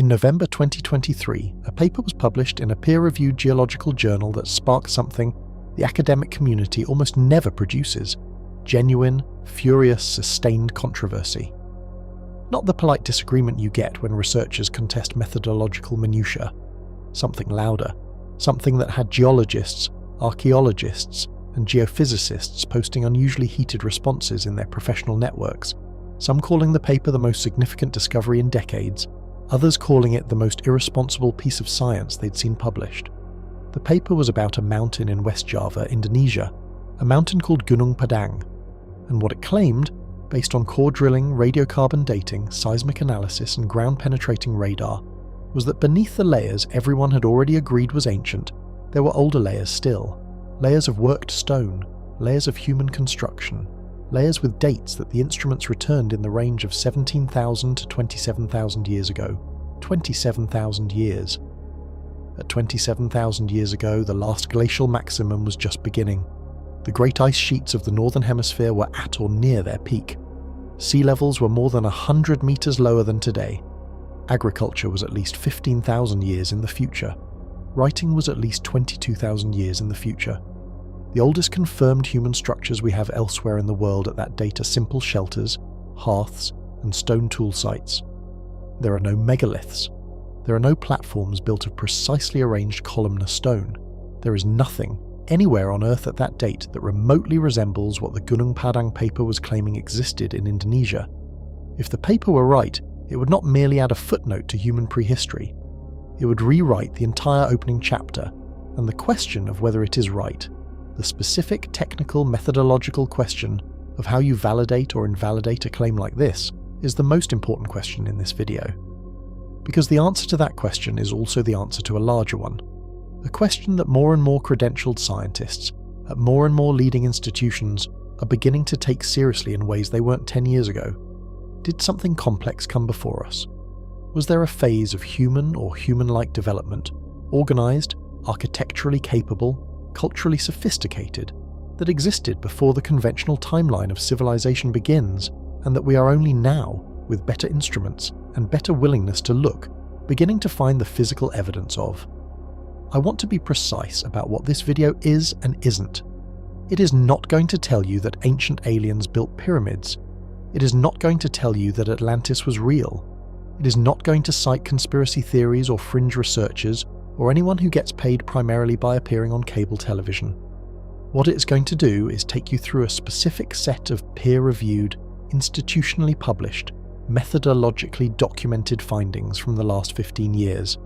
In November 2023, a paper was published in a peer-reviewed geological journal that sparked something the academic community almost never produces: genuine, furious, sustained controversy. Not the polite disagreement you get when researchers contest methodological minutiae. Something louder, something that had geologists, archaeologists, and geophysicists posting unusually heated responses in their professional networks, some calling the paper the most significant discovery in decades, others calling it the most irresponsible piece of science they'd seen published. The paper was about a mountain in West Java, Indonesia, a mountain called Gunung Padang, and what it claimed, based on core drilling, radiocarbon dating, seismic analysis, and ground-penetrating radar, was that beneath the layers everyone had already agreed was ancient, there were older layers still, layers of worked stone, layers of human construction, layers with dates that the instruments returned in the range of 17,000 to 27,000 years ago. 27,000 years. At 27,000 years ago, the last glacial maximum was just beginning. The great ice sheets of the northern hemisphere were at or near their peak. Sea levels were more than 100 meters lower than today. Agriculture was at least 15,000 years in the future. Writing was at least 22,000 years in the future. The oldest confirmed human structures we have elsewhere in the world at that date are simple shelters, hearths, and stone tool sites. There are no megaliths. There are no platforms built of precisely arranged columnar stone. There is nothing anywhere on Earth at that date that remotely resembles what the Gunung Padang paper was claiming existed in Indonesia. If the paper were right, it would not merely add a footnote to human prehistory. It would rewrite the entire opening chapter, and the question of whether it is right, the specific technical methodological question of how you validate or invalidate a claim like this, is the most important question in this video. Because the answer to that question is also the answer to a larger one. A question that more and more credentialed scientists at more and more leading institutions are beginning to take seriously in ways they weren't 10 years ago. Did something complex come before us? Was there a phase of human or human-like development, organized, architecturally capable, culturally sophisticated, that existed before the conventional timeline of civilization begins, and that we are only now, with better instruments and better willingness to look, beginning to find the physical evidence of? I want to be precise about what this video is and isn't. It is not going to tell you that ancient aliens built pyramids. It is not going to tell you that Atlantis was real. It is not going to cite conspiracy theories or fringe researchers or anyone who gets paid primarily by appearing on cable television. What it is going to do is take you through a specific set of peer-reviewed, institutionally published, methodologically documented findings from the last 15 years.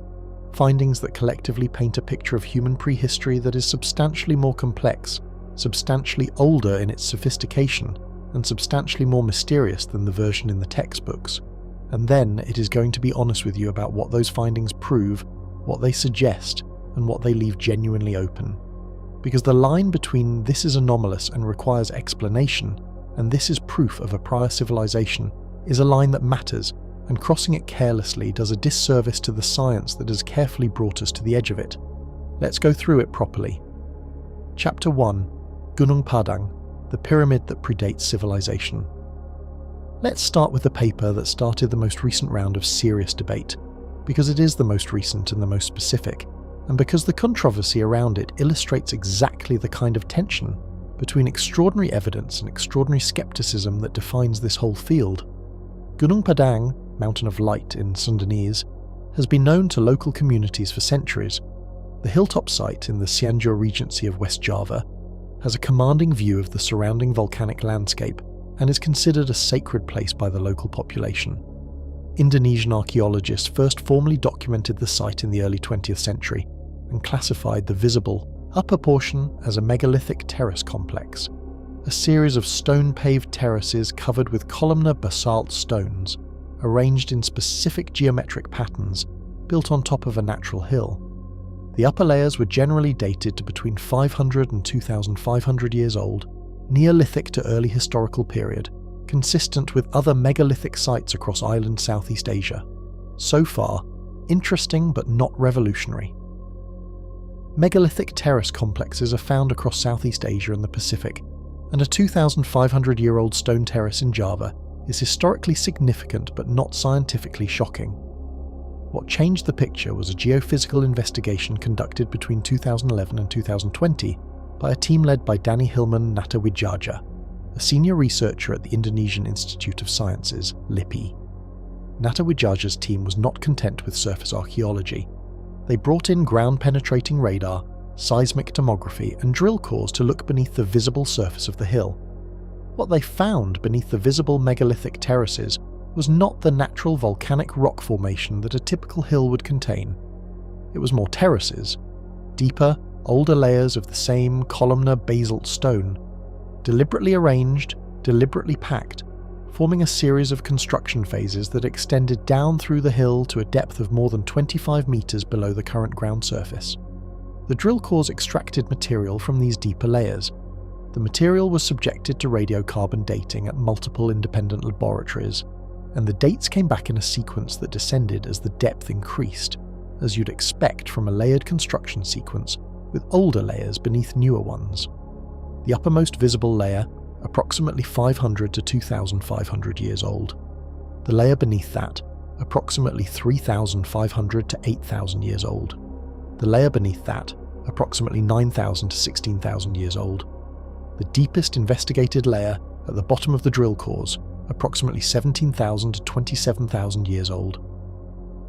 Findings that collectively paint a picture of human prehistory that is substantially more complex, substantially older in its sophistication, and substantially more mysterious than the version in the textbooks. And then it is going to be honest with you about what those findings prove, what they suggest, and what they leave genuinely open. Because the line between this is anomalous and requires explanation, and this is proof of a prior civilization, is a line that matters, and crossing it carelessly does a disservice to the science that has carefully brought us to the edge of it. Let's go through it properly. Chapter 1. Gunung Padang, the pyramid that predates civilization. Let's start with the paper that started the most recent round of serious debate, because it is the most recent and the most specific, and because the controversy around it illustrates exactly the kind of tension between extraordinary evidence and extraordinary skepticism that defines this whole field. Gunung Padang, Mountain of Light in Sundanese, has been known to local communities for centuries. The hilltop site in the Cianjur Regency of West Java has a commanding view of the surrounding volcanic landscape and is considered a sacred place by the local population. Indonesian archaeologists first formally documented the site in the early 20th century and classified the visible upper portion as a megalithic terrace complex, a series of stone-paved terraces covered with columnar basalt stones, arranged in specific geometric patterns, built on top of a natural hill. The upper layers were generally dated to between 500 and 2,500 years old, Neolithic to early historical period, consistent with other megalithic sites across island Southeast Asia. So far, interesting but not revolutionary. Megalithic terrace complexes are found across Southeast Asia and the Pacific, and a 2,500-year-old stone terrace in Java is historically significant but not scientifically shocking. What changed the picture was a geophysical investigation conducted between 2011 and 2020 by a team led by Danny Hilman Natawijaja, a senior researcher at the Indonesian Institute of Sciences, LIPI. Natawijaja's team was not content with surface archaeology. They brought in ground-penetrating radar, seismic tomography, and drill cores to look beneath the visible surface of the hill. What they found beneath the visible megalithic terraces was not the natural volcanic rock formation that a typical hill would contain. It was more terraces, deeper, older layers of the same columnar basalt stone, deliberately arranged, deliberately packed, forming a series of construction phases that extended down through the hill to a depth of more than 25 meters below the current ground surface. The drill cores extracted material from these deeper layers. The material was subjected to radiocarbon dating at multiple independent laboratories, and the dates came back in a sequence that descended as the depth increased, as you'd expect from a layered construction sequence with older layers beneath newer ones. The uppermost visible layer, approximately 500 to 2,500 years old. The layer beneath that, approximately 3,500 to 8,000 years old. The layer beneath that, approximately 9,000 to 16,000 years old. The deepest investigated layer at the bottom of the drill cores, approximately 17,000 to 27,000 years old.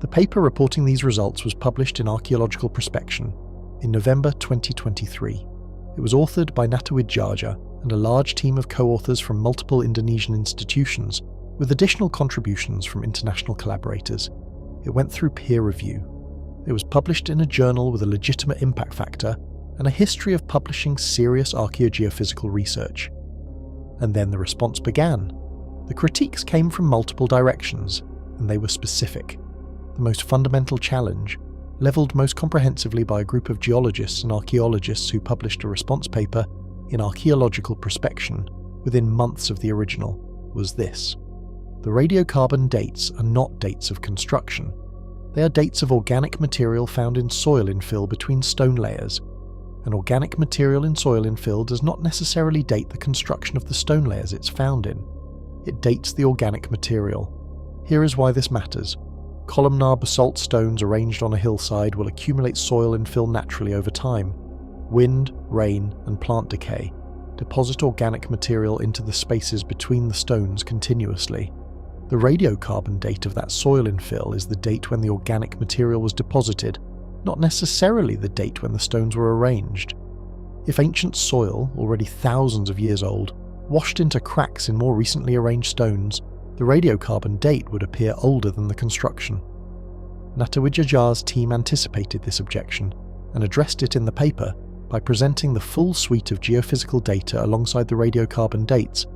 The paper reporting these results was published in Archaeological Prospection in November 2023. It was authored by Natawijaja and a large team of co-authors from multiple Indonesian institutions, with additional contributions from international collaborators. It went through peer review. It was published in a journal with a legitimate impact factor and a history of publishing serious archaeogeophysical research. And then the response began. The critiques came from multiple directions, and they were specific. The most fundamental challenge, levelled most comprehensively by a group of geologists and archaeologists who published a response paper in Archaeological Prospection within months of the original, was this. The radiocarbon dates are not dates of construction. They are dates of organic material found in soil infill between stone layers. And organic material in soil infill does not necessarily date the construction of the stone layers it's found in. It dates the organic material. Here is why this matters. Columnar basalt stones arranged on a hillside will accumulate soil infill naturally over time. Wind, rain, and plant decay deposit organic material into the spaces between the stones continuously. The radiocarbon date of that soil infill is the date when the organic material was deposited, not necessarily the date when the stones were arranged. If ancient soil, already thousands of years old, washed into cracks in more recently arranged stones, the radiocarbon date would appear older than the construction. Natawijaja's team anticipated this objection and addressed it in the paper by presenting the full suite of geophysical data alongside the radiocarbon dates,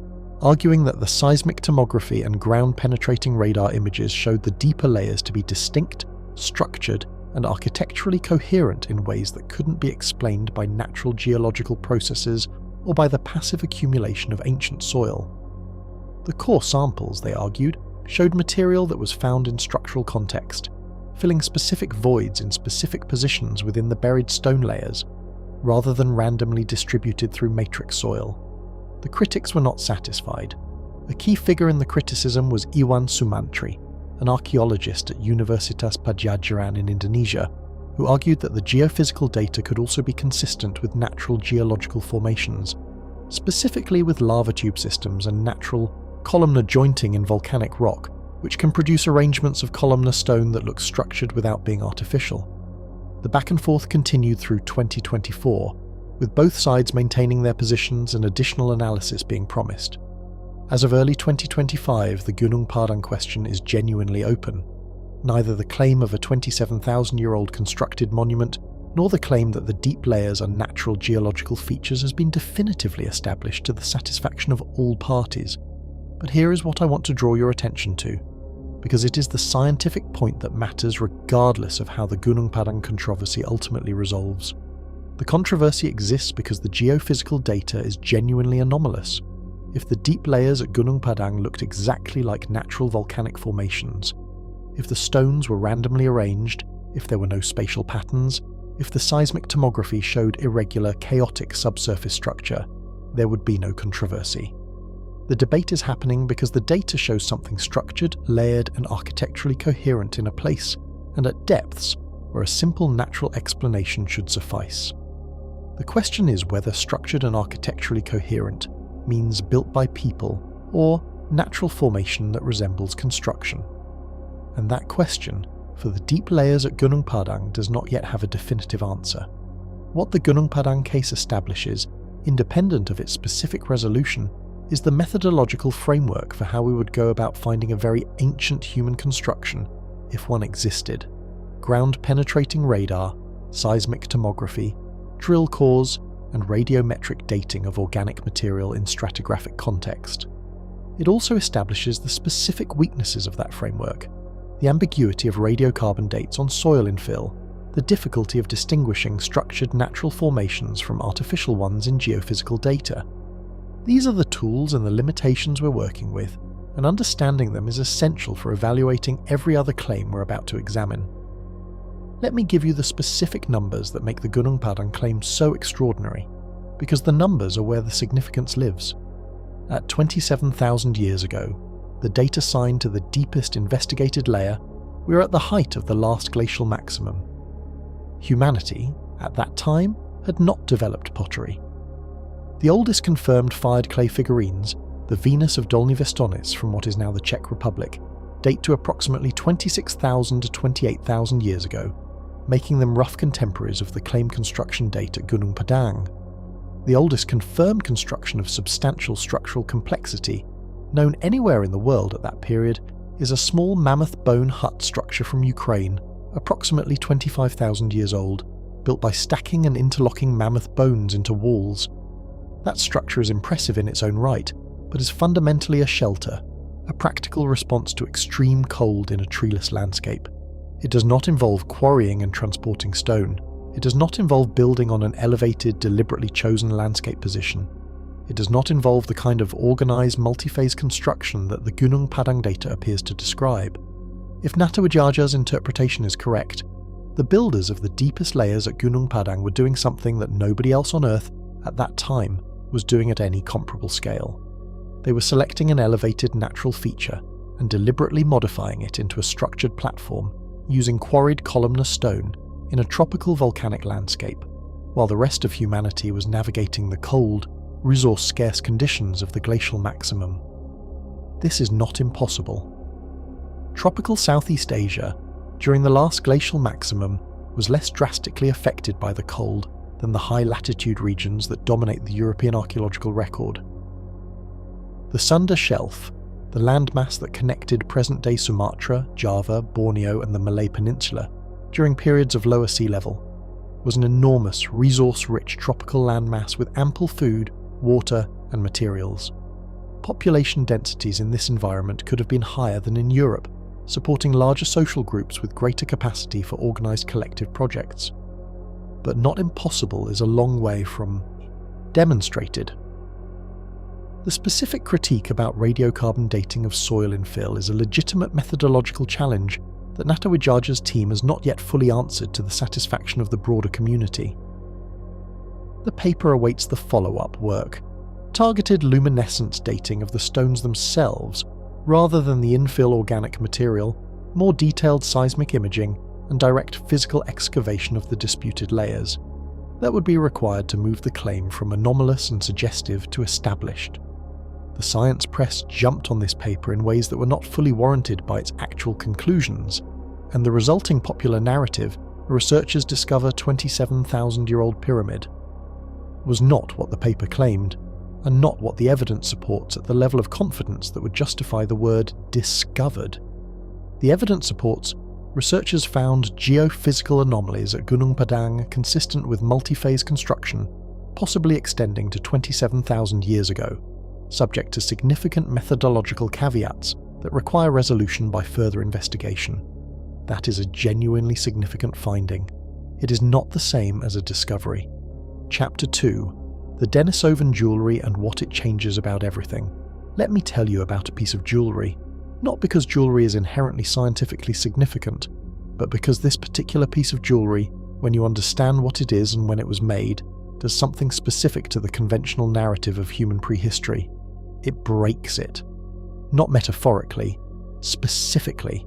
arguing that the seismic tomography and ground-penetrating radar images showed the deeper layers to be distinct, structured, and architecturally coherent in ways that couldn't be explained by natural geological processes or by the passive accumulation of ancient soil. The core samples, they argued, showed material that was found in structural context, filling specific voids in specific positions within the buried stone layers, rather than randomly distributed through matrix soil. The critics were not satisfied. A key figure in the criticism was Iwan Sumantri, an archaeologist at Universitas Padjadjaran in Indonesia, who argued that the geophysical data could also be consistent with natural geological formations, specifically with lava tube systems and natural columnar jointing in volcanic rock, which can produce arrangements of columnar stone that look structured without being artificial. The back and forth continued through 2024, with both sides maintaining their positions and additional analysis being promised. As of early 2025, the Gunung Padang question is genuinely open. Neither the claim of a 27,000-year-old constructed monument, nor the claim that the deep layers are natural geological features has been definitively established to the satisfaction of all parties. But here is what I want to draw your attention to, because it is the scientific point that matters regardless of how the Gunung Padang controversy ultimately resolves. The controversy exists because the geophysical data is genuinely anomalous. If the deep layers at Gunung Padang looked exactly like natural volcanic formations, if the stones were randomly arranged, if there were no spatial patterns, if the seismic tomography showed irregular, chaotic subsurface structure, there would be no controversy. The debate is happening because the data shows something structured, layered, and architecturally coherent in a place and at depths where a simple natural explanation should suffice. The question is whether structured and architecturally coherent means built by people or natural formation that resembles construction. And that question, for the deep layers at Gunung Padang, does not yet have a definitive answer. What the Gunung Padang case establishes, independent of its specific resolution, is the methodological framework for how we would go about finding a very ancient human construction, if one existed. Ground-penetrating radar, seismic tomography, drill cores, and radiometric dating of organic material in stratigraphic context. It also establishes the specific weaknesses of that framework, the ambiguity of radiocarbon dates on soil infill, the difficulty of distinguishing structured natural formations from artificial ones in geophysical data. These are the tools and the limitations we're working with, and understanding them is essential for evaluating every other claim we're about to examine. Let me give you the specific numbers that make the Gunung Padang claim so extraordinary, because the numbers are where the significance lives. At 27,000 years ago, the date assigned to the deepest investigated layer, we were at the height of the last glacial maximum. Humanity, at that time, had not developed pottery. The oldest confirmed fired clay figurines, the Venus of Dolní Věstonice from what is now the Czech Republic, date to approximately 26,000 to 28,000 years ago, making them rough contemporaries of the claimed construction date at Gunung Padang. The oldest confirmed construction of substantial structural complexity known anywhere in the world at that period is a small mammoth bone hut structure from Ukraine, approximately 25,000 years old, built by stacking and interlocking mammoth bones into walls. That structure is impressive in its own right, but is fundamentally a shelter, a practical response to extreme cold in a treeless landscape. It does not involve quarrying and transporting stone. It does not involve building on an elevated, deliberately chosen landscape position. It does not involve the kind of organised, multi-phase construction that the Gunung Padang data appears to describe. If Natawidjaja's interpretation is correct, the builders of the deepest layers at Gunung Padang were doing something that nobody else on Earth, at that time, was doing at any comparable scale. They were selecting an elevated natural feature and deliberately modifying it into a structured platform using quarried columnar stone in a tropical volcanic landscape, while the rest of humanity was navigating the cold, resource-scarce conditions of the glacial maximum. This is not impossible. Tropical Southeast Asia, during the last glacial maximum, was less drastically affected by the cold than the high-latitude regions that dominate the European archaeological record. The Sunda Shelf, the landmass that connected present-day Sumatra, Java, Borneo and the Malay Peninsula during periods of lower sea level, was an enormous, resource-rich tropical landmass with ample food, water and materials. Population densities in this environment could have been higher than in Europe, supporting larger social groups with greater capacity for organised collective projects. But not impossible is a long way from demonstrated. The specific critique about radiocarbon dating of soil infill is a legitimate methodological challenge that Natawidjaja's team has not yet fully answered to the satisfaction of the broader community. The paper awaits the follow-up work, targeted luminescence dating of the stones themselves rather than the infill organic material, more detailed seismic imaging and direct physical excavation of the disputed layers. That would be required to move the claim from anomalous and suggestive to established. The science press jumped on this paper in ways that were not fully warranted by its actual conclusions, and the resulting popular narrative, researchers discover 27,000-year-old pyramid, was not what the paper claimed, and not what the evidence supports at the level of confidence that would justify the word discovered. The evidence supports researchers found geophysical anomalies at Gunung Padang consistent with multi-phase construction, possibly extending to 27,000 years ago, subject to significant methodological caveats that require resolution by further investigation. That is a genuinely significant finding. It is not the same as a discovery. Chapter 2. The Denisovan jewellery and what it changes about everything. Let me tell you about a piece of jewellery, not because jewellery is inherently scientifically significant, but because this particular piece of jewellery, when you understand what it is and when it was made, does something specific to the conventional narrative of human prehistory. It breaks it. Not metaphorically, specifically.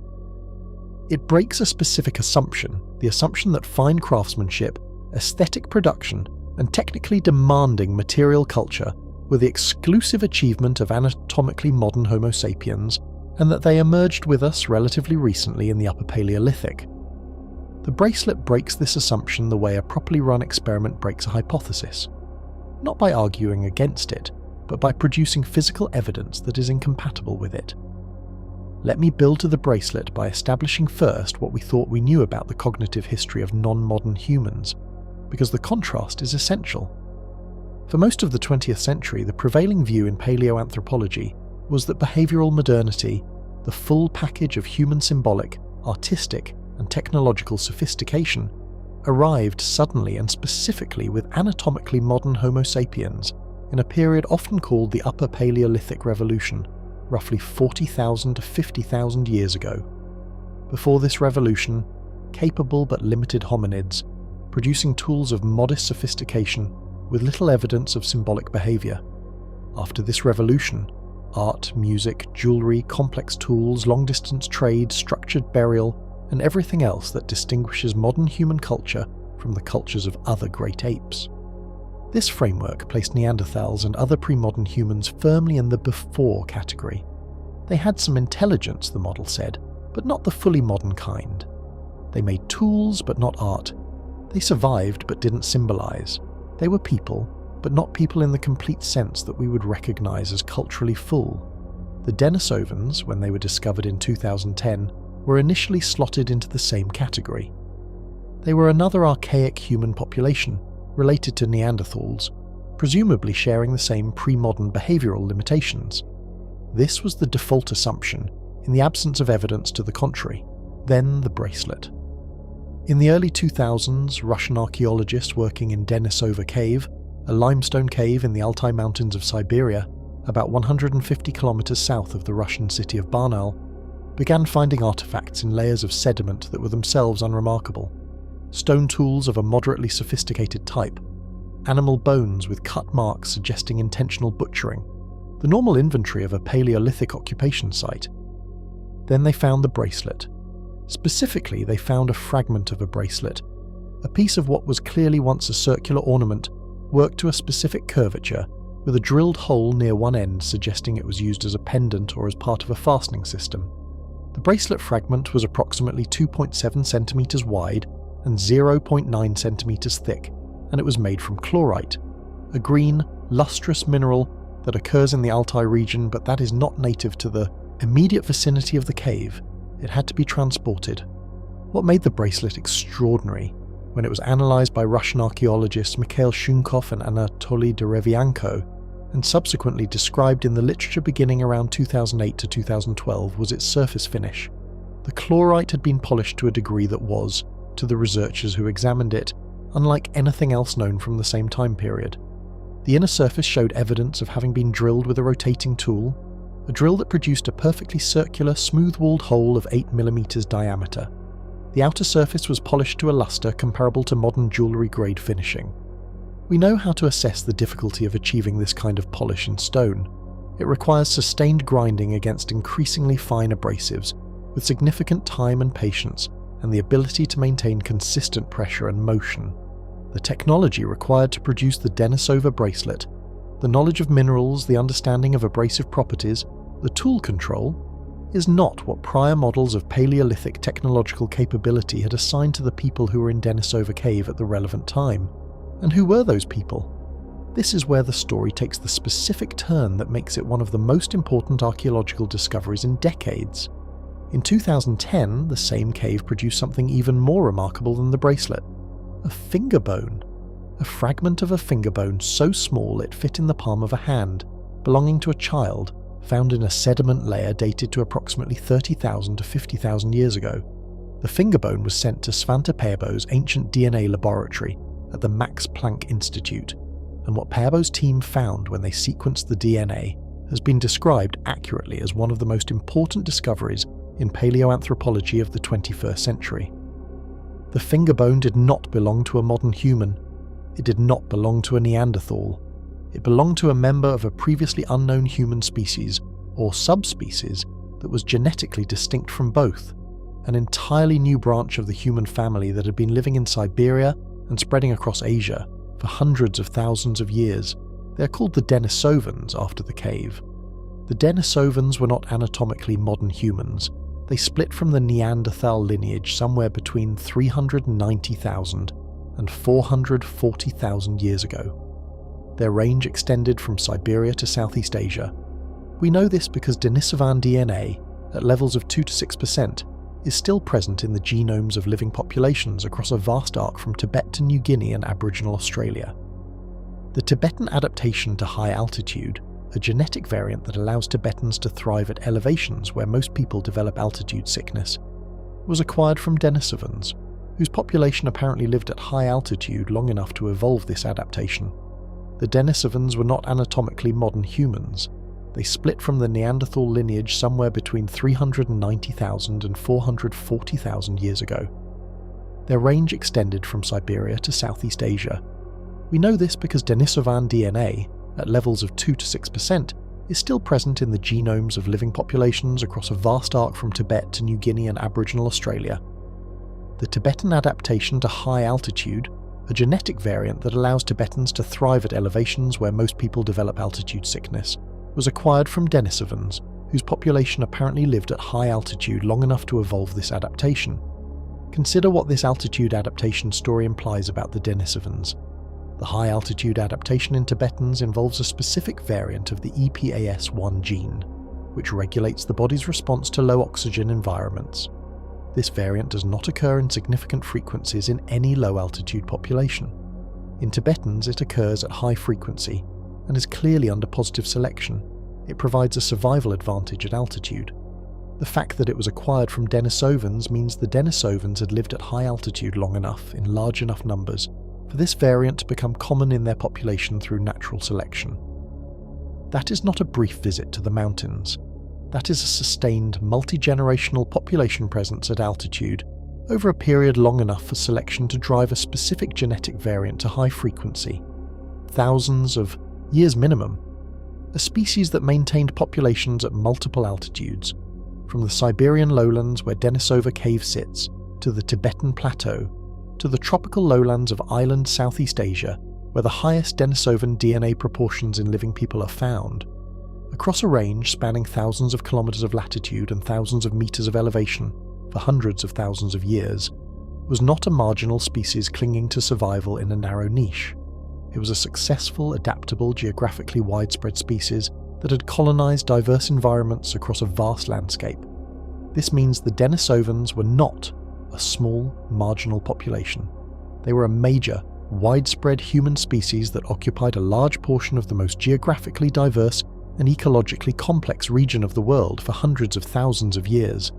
It breaks a specific assumption, the assumption that fine craftsmanship, aesthetic production, and technically demanding material culture were the exclusive achievement of anatomically modern Homo sapiens, and that they emerged with us relatively recently in the Upper Paleolithic. The bracelet breaks this assumption the way a properly run experiment breaks a hypothesis, not by arguing against it, but by producing physical evidence that is incompatible with it. Let me build to the bracelet by establishing first what we thought we knew about the cognitive history of non-modern humans, because the contrast is essential. For most of the 20th century, the prevailing view in paleoanthropology was that behavioural modernity, the full package of human symbolic, artistic, and technological sophistication, arrived suddenly and specifically with anatomically modern Homo sapiens in a period often called the Upper Paleolithic Revolution, roughly 40,000 to 50,000 years ago. Before this revolution, capable but limited hominids, producing tools of modest sophistication with little evidence of symbolic behaviour. After this revolution, art, music, jewellery, complex tools, long-distance trade, structured burial, and everything else that distinguishes modern human culture from the cultures of other great apes. This framework placed Neanderthals and other pre-modern humans firmly in the before category. They had some intelligence, the model said, but not the fully modern kind. They made tools, but not art. They survived, but didn't symbolise. They were people, but not people in the complete sense that we would recognise as culturally full. The Denisovans, when they were discovered in 2010, were initially slotted into the same category. They were another archaic human population, related to Neanderthals, presumably sharing the same pre-modern behavioural limitations. This was the default assumption, in the absence of evidence to the contrary. Then the bracelet. In the early 2000s, Russian archaeologists working in Denisova Cave, a limestone cave in the Altai Mountains of Siberia, about 150 kilometers south of the Russian city of Barnaul, began finding artifacts in layers of sediment that were themselves unremarkable. Stone tools of a moderately sophisticated type, animal bones with cut marks suggesting intentional butchering, the normal inventory of a Paleolithic occupation site. Then they found the bracelet. Specifically, they found a fragment of a bracelet, a piece of what was clearly once a circular ornament, worked to a specific curvature, with a drilled hole near one end suggesting it was used as a pendant or as part of a fastening system. The bracelet fragment was approximately 2.7 centimeters wide and 0.9 centimeters thick, and it was made from chlorite, a green, lustrous mineral that occurs in the Altai region, but that is not native to the immediate vicinity of the cave. It had to be transported. What made the bracelet extraordinary, when it was analysed by Russian archaeologists Mikhail Shunkov and Anatoly Derevianko, and subsequently described in the literature beginning around 2008 to 2012, was its surface finish. The chlorite had been polished to a degree that was, to the researchers who examined it, unlike anything else known from the same time period. The inner surface showed evidence of having been drilled with a rotating tool, a drill that produced a perfectly circular, smooth-walled hole of 8 mm diameter. The outer surface was polished to a luster comparable to modern jewellery-grade finishing. We know how to assess the difficulty of achieving this kind of polish in stone. It requires sustained grinding against increasingly fine abrasives, with significant time and patience, and the ability to maintain consistent pressure and motion. The technology required to produce the Denisova bracelet, the knowledge of minerals, the understanding of abrasive properties, the tool control, is not what prior models of Paleolithic technological capability had assigned to the people who were in Denisova Cave at the relevant time. And who were those people? This is where the story takes the specific turn that makes it one of the most important archaeological discoveries in decades. In 2010, the same cave produced something even more remarkable than the bracelet. A finger bone. A fragment of a finger bone so small it fit in the palm of a hand, belonging to a child, found in a sediment layer dated to approximately 30,000 to 50,000 years ago. The finger bone was sent to Svante Pääbo's ancient DNA laboratory at the Max Planck Institute, and what Pääbo's team found when they sequenced the DNA has been described accurately as one of the most important discoveries in paleoanthropology of the 21st century. The finger bone did not belong to a modern human. It did not belong to a Neanderthal. It belonged to a member of a previously unknown human species, or subspecies, that was genetically distinct from both. an entirely new branch of the human family that had been living in Siberia and spreading across Asia for hundreds of thousands of years. They are called the Denisovans after the cave. The Denisovans were not anatomically modern humans. They split from the Neanderthal lineage somewhere between 390,000 and 440,000 years ago. Their range extended from Siberia to Southeast Asia. We know this because Denisovan DNA, at levels of 2 to 6%, is still present in the genomes of living populations across a vast arc from Tibet to New Guinea and Aboriginal Australia. The Tibetan adaptation to high altitude, a genetic variant that allows Tibetans to thrive at elevations where most people develop altitude sickness, was acquired from Denisovans, whose population apparently lived at high altitude long enough to evolve this adaptation. The Denisovans were not anatomically modern humans. They split from the Neanderthal lineage somewhere between 390,000 and 440,000 years ago. Their range extended from Siberia to Southeast Asia. We know this because Denisovan DNA, at levels of 2 to 6%, is still present in the genomes of living populations across a vast arc from Tibet to New Guinea and Aboriginal Australia. The Tibetan adaptation to high altitude, a genetic variant that allows Tibetans to thrive at elevations where most people develop altitude sickness, was acquired from Denisovans, whose population apparently lived at high altitude long enough to evolve this adaptation. Consider what this altitude adaptation story implies about the Denisovans. The high-altitude adaptation in Tibetans involves a specific variant of the EPAS1 gene, which regulates the body's response to low-oxygen environments. This variant does not occur in significant frequencies in any low-altitude population. In Tibetans, it occurs at high frequency and is clearly under positive selection. It provides a survival advantage at altitude. The fact that it was acquired from Denisovans means the Denisovans had lived at high altitude long enough, in large enough numbers, for this variant to become common in their population through natural selection. That is not a brief visit to the mountains. That is a sustained, multi-generational population presence at altitude over a period long enough for selection to drive a specific genetic variant to high frequency. Thousands of years minimum. A species that maintained populations at multiple altitudes, from the Siberian lowlands where Denisova Cave sits, to the Tibetan Plateau, to the tropical lowlands of island Southeast Asia, where the highest Denisovan DNA proportions in living people are found. Across a range spanning thousands of kilometers of latitude and thousands of meters of elevation for hundreds of thousands of years, was not a marginal species clinging to survival in a narrow niche. It was a successful, adaptable, geographically widespread species that had colonized diverse environments across a vast landscape. This means the Denisovans were not a small, marginal population. They were a major, widespread human species that occupied a large portion of the most geographically diverse and ecologically complex region of the world for hundreds of thousands of years.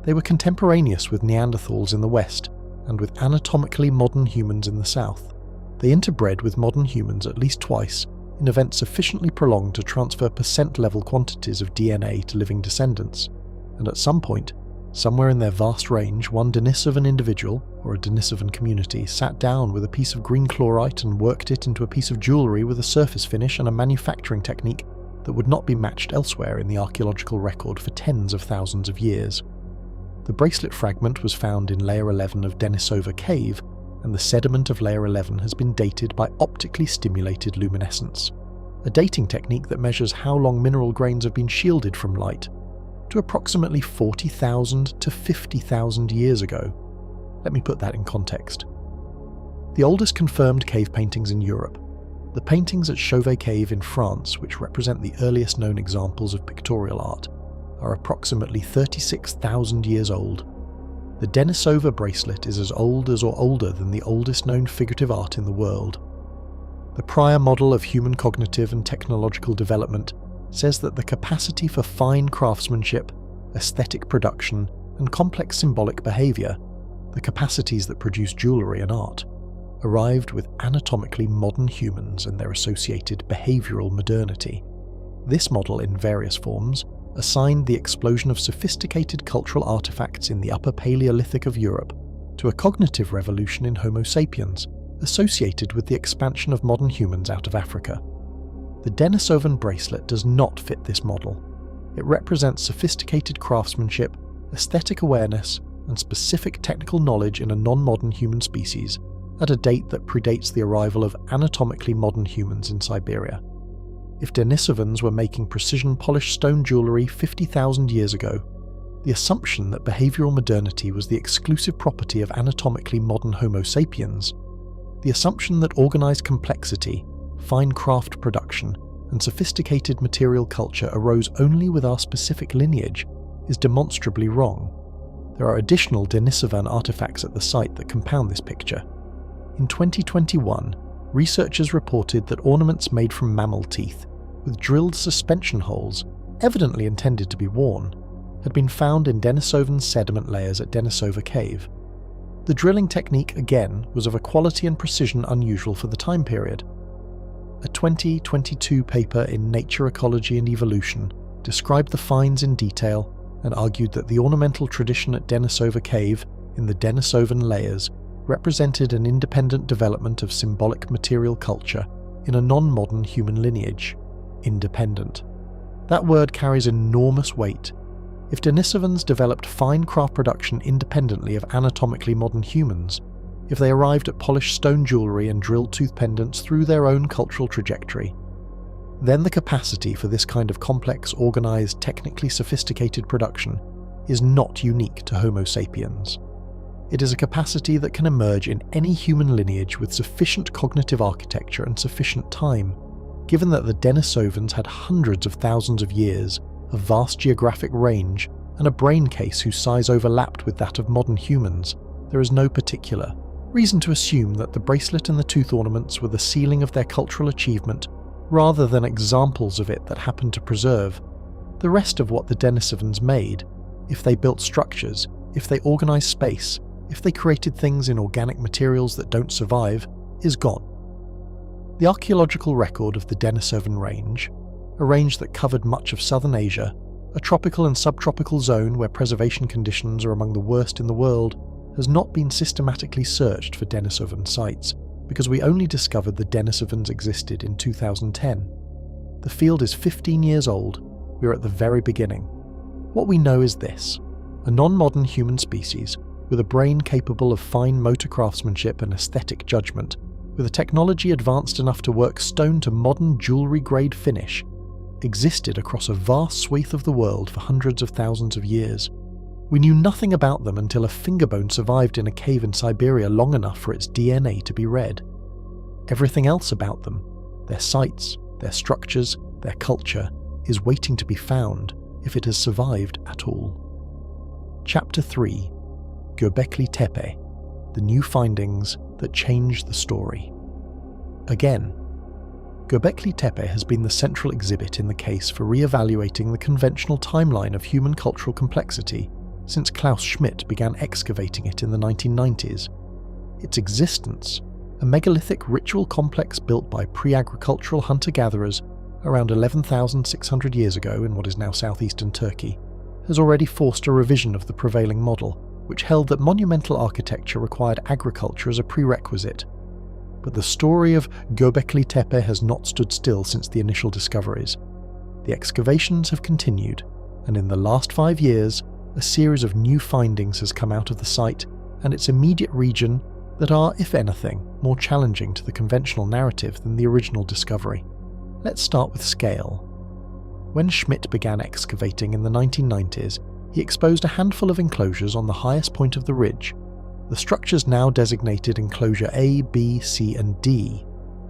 They were contemporaneous with Neanderthals in the west and with anatomically modern humans in the south. They interbred with modern humans at least twice in events sufficiently prolonged to transfer percent-level quantities of DNA to living descendants, and at some point, somewhere in their vast range, one Denisovan individual, or a Denisovan community, sat down with a piece of green chlorite and worked it into a piece of jewellery with a surface finish and a manufacturing technique that would not be matched elsewhere in the archaeological record for tens of thousands of years. The bracelet fragment was found in Layer 11 of Denisova Cave, and the sediment of Layer 11 has been dated by optically stimulated luminescence, a dating technique that measures how long mineral grains have been shielded from light, to approximately 40,000 to 50,000 years ago. Let me put that in context. The oldest confirmed cave paintings in Europe, the paintings at Chauvet Cave in France, which represent the earliest known examples of pictorial art, are approximately 36,000 years old. The Denisova bracelet is as old as or older than the oldest known figurative art in the world. The prior model of human cognitive and technological development says that the capacity for fine craftsmanship, aesthetic production, and complex symbolic behaviour, the capacities that produce jewellery and art, arrived with anatomically modern humans and their associated behavioural modernity. This model, in various forms, assigned the explosion of sophisticated cultural artefacts in the Upper Paleolithic of Europe to a cognitive revolution in Homo sapiens, associated with the expansion of modern humans out of Africa. The Denisovan bracelet does not fit this model. It represents sophisticated craftsmanship, aesthetic awareness, and specific technical knowledge in a non-modern human species at a date that predates the arrival of anatomically modern humans in Siberia. If Denisovans were making precision-polished stone jewellery 50,000 years ago, the assumption that behavioural modernity was the exclusive property of anatomically modern Homo sapiens, the assumption that organised complexity, fine craft production, and sophisticated material culture arose only with our specific lineage, is demonstrably wrong. There are additional Denisovan artefacts at the site that compound this picture. In 2021, researchers reported that ornaments made from mammal teeth, with drilled suspension holes, evidently intended to be worn, had been found in Denisovan sediment layers at Denisova Cave. The drilling technique, again, was of a quality and precision unusual for the time period. A 2022 paper in Nature Ecology and Evolution described the finds in detail and argued that the ornamental tradition at Denisova Cave, in the Denisovan layers, represented an independent development of symbolic material culture in a non-modern human lineage. Independent. That word carries enormous weight. If Denisovans developed fine craft production independently of anatomically modern humans, if they arrived at polished stone jewellery and drilled tooth pendants through their own cultural trajectory, then the capacity for this kind of complex, organised, technically sophisticated production is not unique to Homo sapiens. It is a capacity that can emerge in any human lineage with sufficient cognitive architecture and sufficient time. Given that the Denisovans had hundreds of thousands of years, a vast geographic range, and a brain case whose size overlapped with that of modern humans, there is no particular reason to assume that the bracelet and the tooth ornaments were the ceiling of their cultural achievement, rather than examples of it that happened to preserve the rest of what the Denisovans made. If they built structures, if they organised space, if they created things in organic materials that don't survive, is gone. The archaeological record of the Denisovan range, a range that covered much of southern Asia, a tropical and subtropical zone where preservation conditions are among the worst in the world, has not been systematically searched for Denisovan sites, because we only discovered the Denisovans existed in 2010. The field is 15 years old. We're at the very beginning. What we know is this: a non-modern human species, with a brain capable of fine motor craftsmanship and aesthetic judgment, with a technology advanced enough to work stone to modern jewellery-grade finish, existed across a vast swathe of the world for hundreds of thousands of years. We knew nothing about them until a fingerbone survived in a cave in Siberia long enough for its DNA to be read. Everything else about them, their sites, their structures, their culture, is waiting to be found if it has survived at all. Chapter 3: Göbekli Tepe, the new findings that change the story. Again, Göbekli Tepe has been the central exhibit in the case for re-evaluating the conventional timeline of human cultural complexity since Klaus Schmidt began excavating it in the 1990s. Its existence, a megalithic ritual complex built by pre-agricultural hunter-gatherers around 11,600 years ago in what is now southeastern Turkey, has already forced a revision of the prevailing model, which held that monumental architecture required agriculture as a prerequisite. But the story of Göbekli Tepe has not stood still since the initial discoveries. The excavations have continued, and in the last 5 years, a series of new findings has come out of the site and its immediate region that are, if anything, more challenging to the conventional narrative than the original discovery. Let's start with scale. When Schmidt began excavating in the 1990s, he exposed a handful of enclosures on the highest point of the ridge, the structures now designated Enclosure A, B, C and D,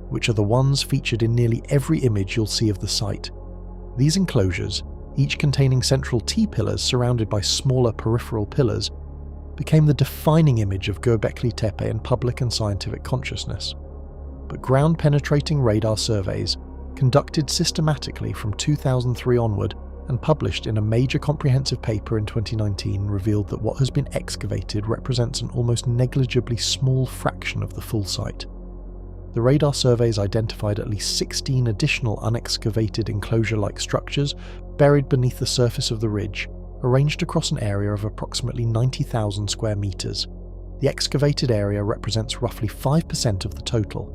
which are the ones featured in nearly every image you'll see of the site. These enclosures, each containing central T-pillars surrounded by smaller peripheral pillars, became the defining image of Göbekli Tepe in public and scientific consciousness. But ground-penetrating radar surveys, conducted systematically from 2003 onward and published in a major comprehensive paper in 2019, revealed that what has been excavated represents an almost negligibly small fraction of the full site. The radar surveys identified at least 16 additional unexcavated enclosure-like structures buried beneath the surface of the ridge, arranged across an area of approximately 90,000 square meters. The excavated area represents roughly 5% of the total.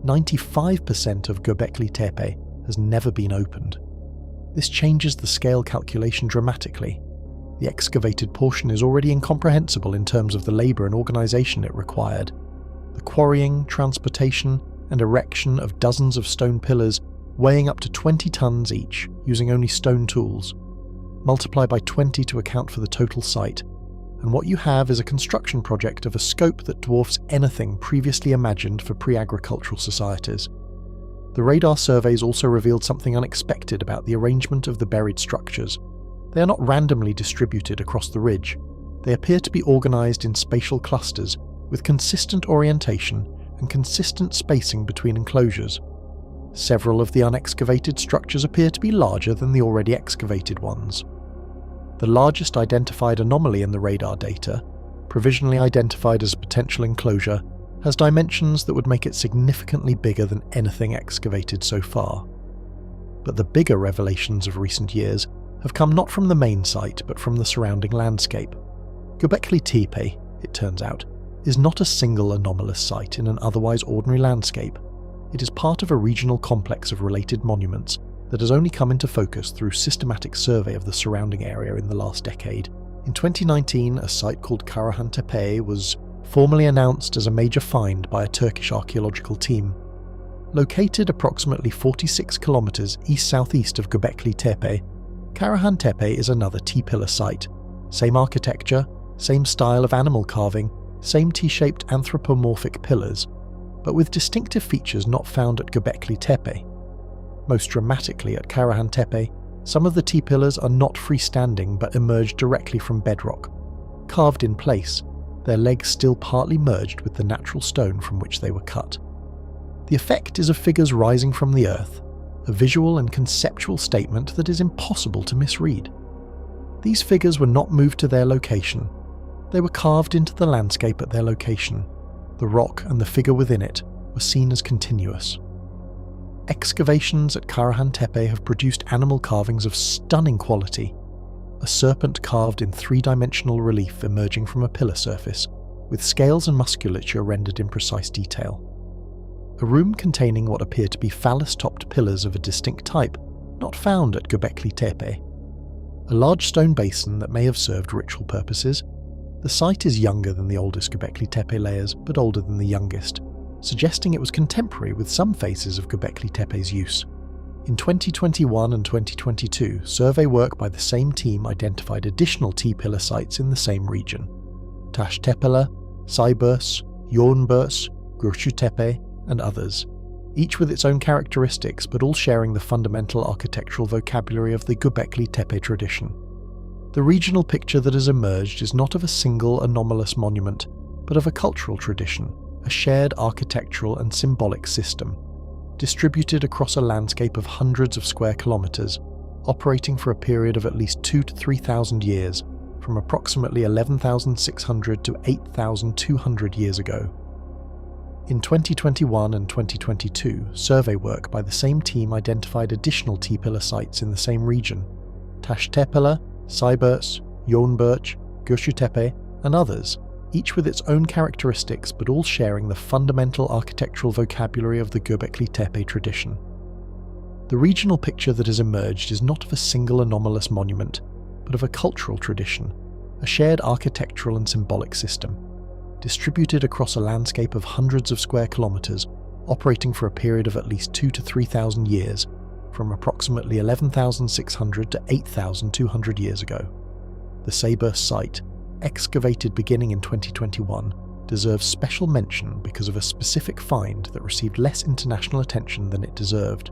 95% of Göbekli Tepe has never been opened. This changes the scale calculation dramatically. The The excavated portion is already incomprehensible in terms of the labour and organisation it required. The quarrying, transportation, and erection of dozens of stone pillars weighing up to 20 tons each, using only stone tools. Multiply by 20 to account for the total site, and what you have is a construction project of a scope that dwarfs anything previously imagined for pre-agricultural societies. The radar surveys also revealed something unexpected about the arrangement of the buried structures. They are not randomly distributed across the ridge. They appear to be organised in spatial clusters, with consistent orientation and consistent spacing between enclosures. Several of the unexcavated structures appear to be larger than the already excavated ones. The largest identified anomaly in the radar data, provisionally identified as a potential enclosure, has dimensions that would make it significantly bigger than anything excavated so far. But the bigger revelations of recent years have come not from the main site but from the surrounding landscape. Göbekli Tepe, it turns out, is not a single anomalous site in an otherwise ordinary landscape. It is part of a regional complex of related monuments that has only come into focus through systematic survey of the surrounding area in the last decade. In 2019, a site called Karahan Tepe was formally announced as a major find by a Turkish archaeological team. Located approximately 46 kilometers east-southeast of Göbekli Tepe, Karahan Tepe is another T-pillar site. Same architecture, same style of animal carving, same T-shaped anthropomorphic pillars, but with distinctive features not found at Göbekli Tepe. Most dramatically at Karahan Tepe, some of the T-pillars are not freestanding but emerge directly from bedrock. Carved in place, their legs still partly merged with the natural stone from which they were cut. The effect is of figures rising from the earth, a visual and conceptual statement that is impossible to misread. These figures were not moved to their location. They were carved into the landscape at their location. The rock and the figure within it were seen as continuous. Excavations at Karahan Tepe have produced animal carvings of stunning quality. A serpent carved in three-dimensional relief emerging from a pillar surface, with scales and musculature rendered in precise detail. A room containing what appear to be phallus-topped pillars of a distinct type, not found at Göbekli Tepe. A large stone basin that may have served ritual purposes. The site is younger than the oldest Göbekli Tepe layers, but older than the youngest, suggesting it was contemporary with some phases of Göbekli Tepe's use. In 2021 and 2022, survey work by the same team identified additional T-pillar sites in the same region. Taş Tepeler, Sayburs, Yoğunburs, Göçü Tepe, and others, each with its own characteristics but all sharing the fundamental architectural vocabulary of the Göbekli Tepe tradition. The regional picture that has emerged is not of a single anomalous monument, but of a cultural tradition, a shared architectural and symbolic system, distributed across a landscape of hundreds of square kilometers, operating for a period of at least 2,000 to 3,000 years, from approximately 11,600 to 8,200 years ago. In 2021 and 2022, survey work by the same team identified additional T-pillar sites in the same region: Taş Tepeler, Sayburs, Yoğunburs, Göçü Tepe, and others, each with its own characteristics but all sharing the fundamental architectural vocabulary of the Göbekli Tepe tradition. The regional picture that has emerged is not of a single anomalous monument, but of a cultural tradition, a shared architectural and symbolic system, distributed across a landscape of hundreds of square kilometers, operating for a period of at least 2,000 to 3,000 years, from approximately 11,600 to 8,200 years ago. The Sayburs site, excavated beginning in 2021, deserves special mention because of a specific find that received less international attention than it deserved.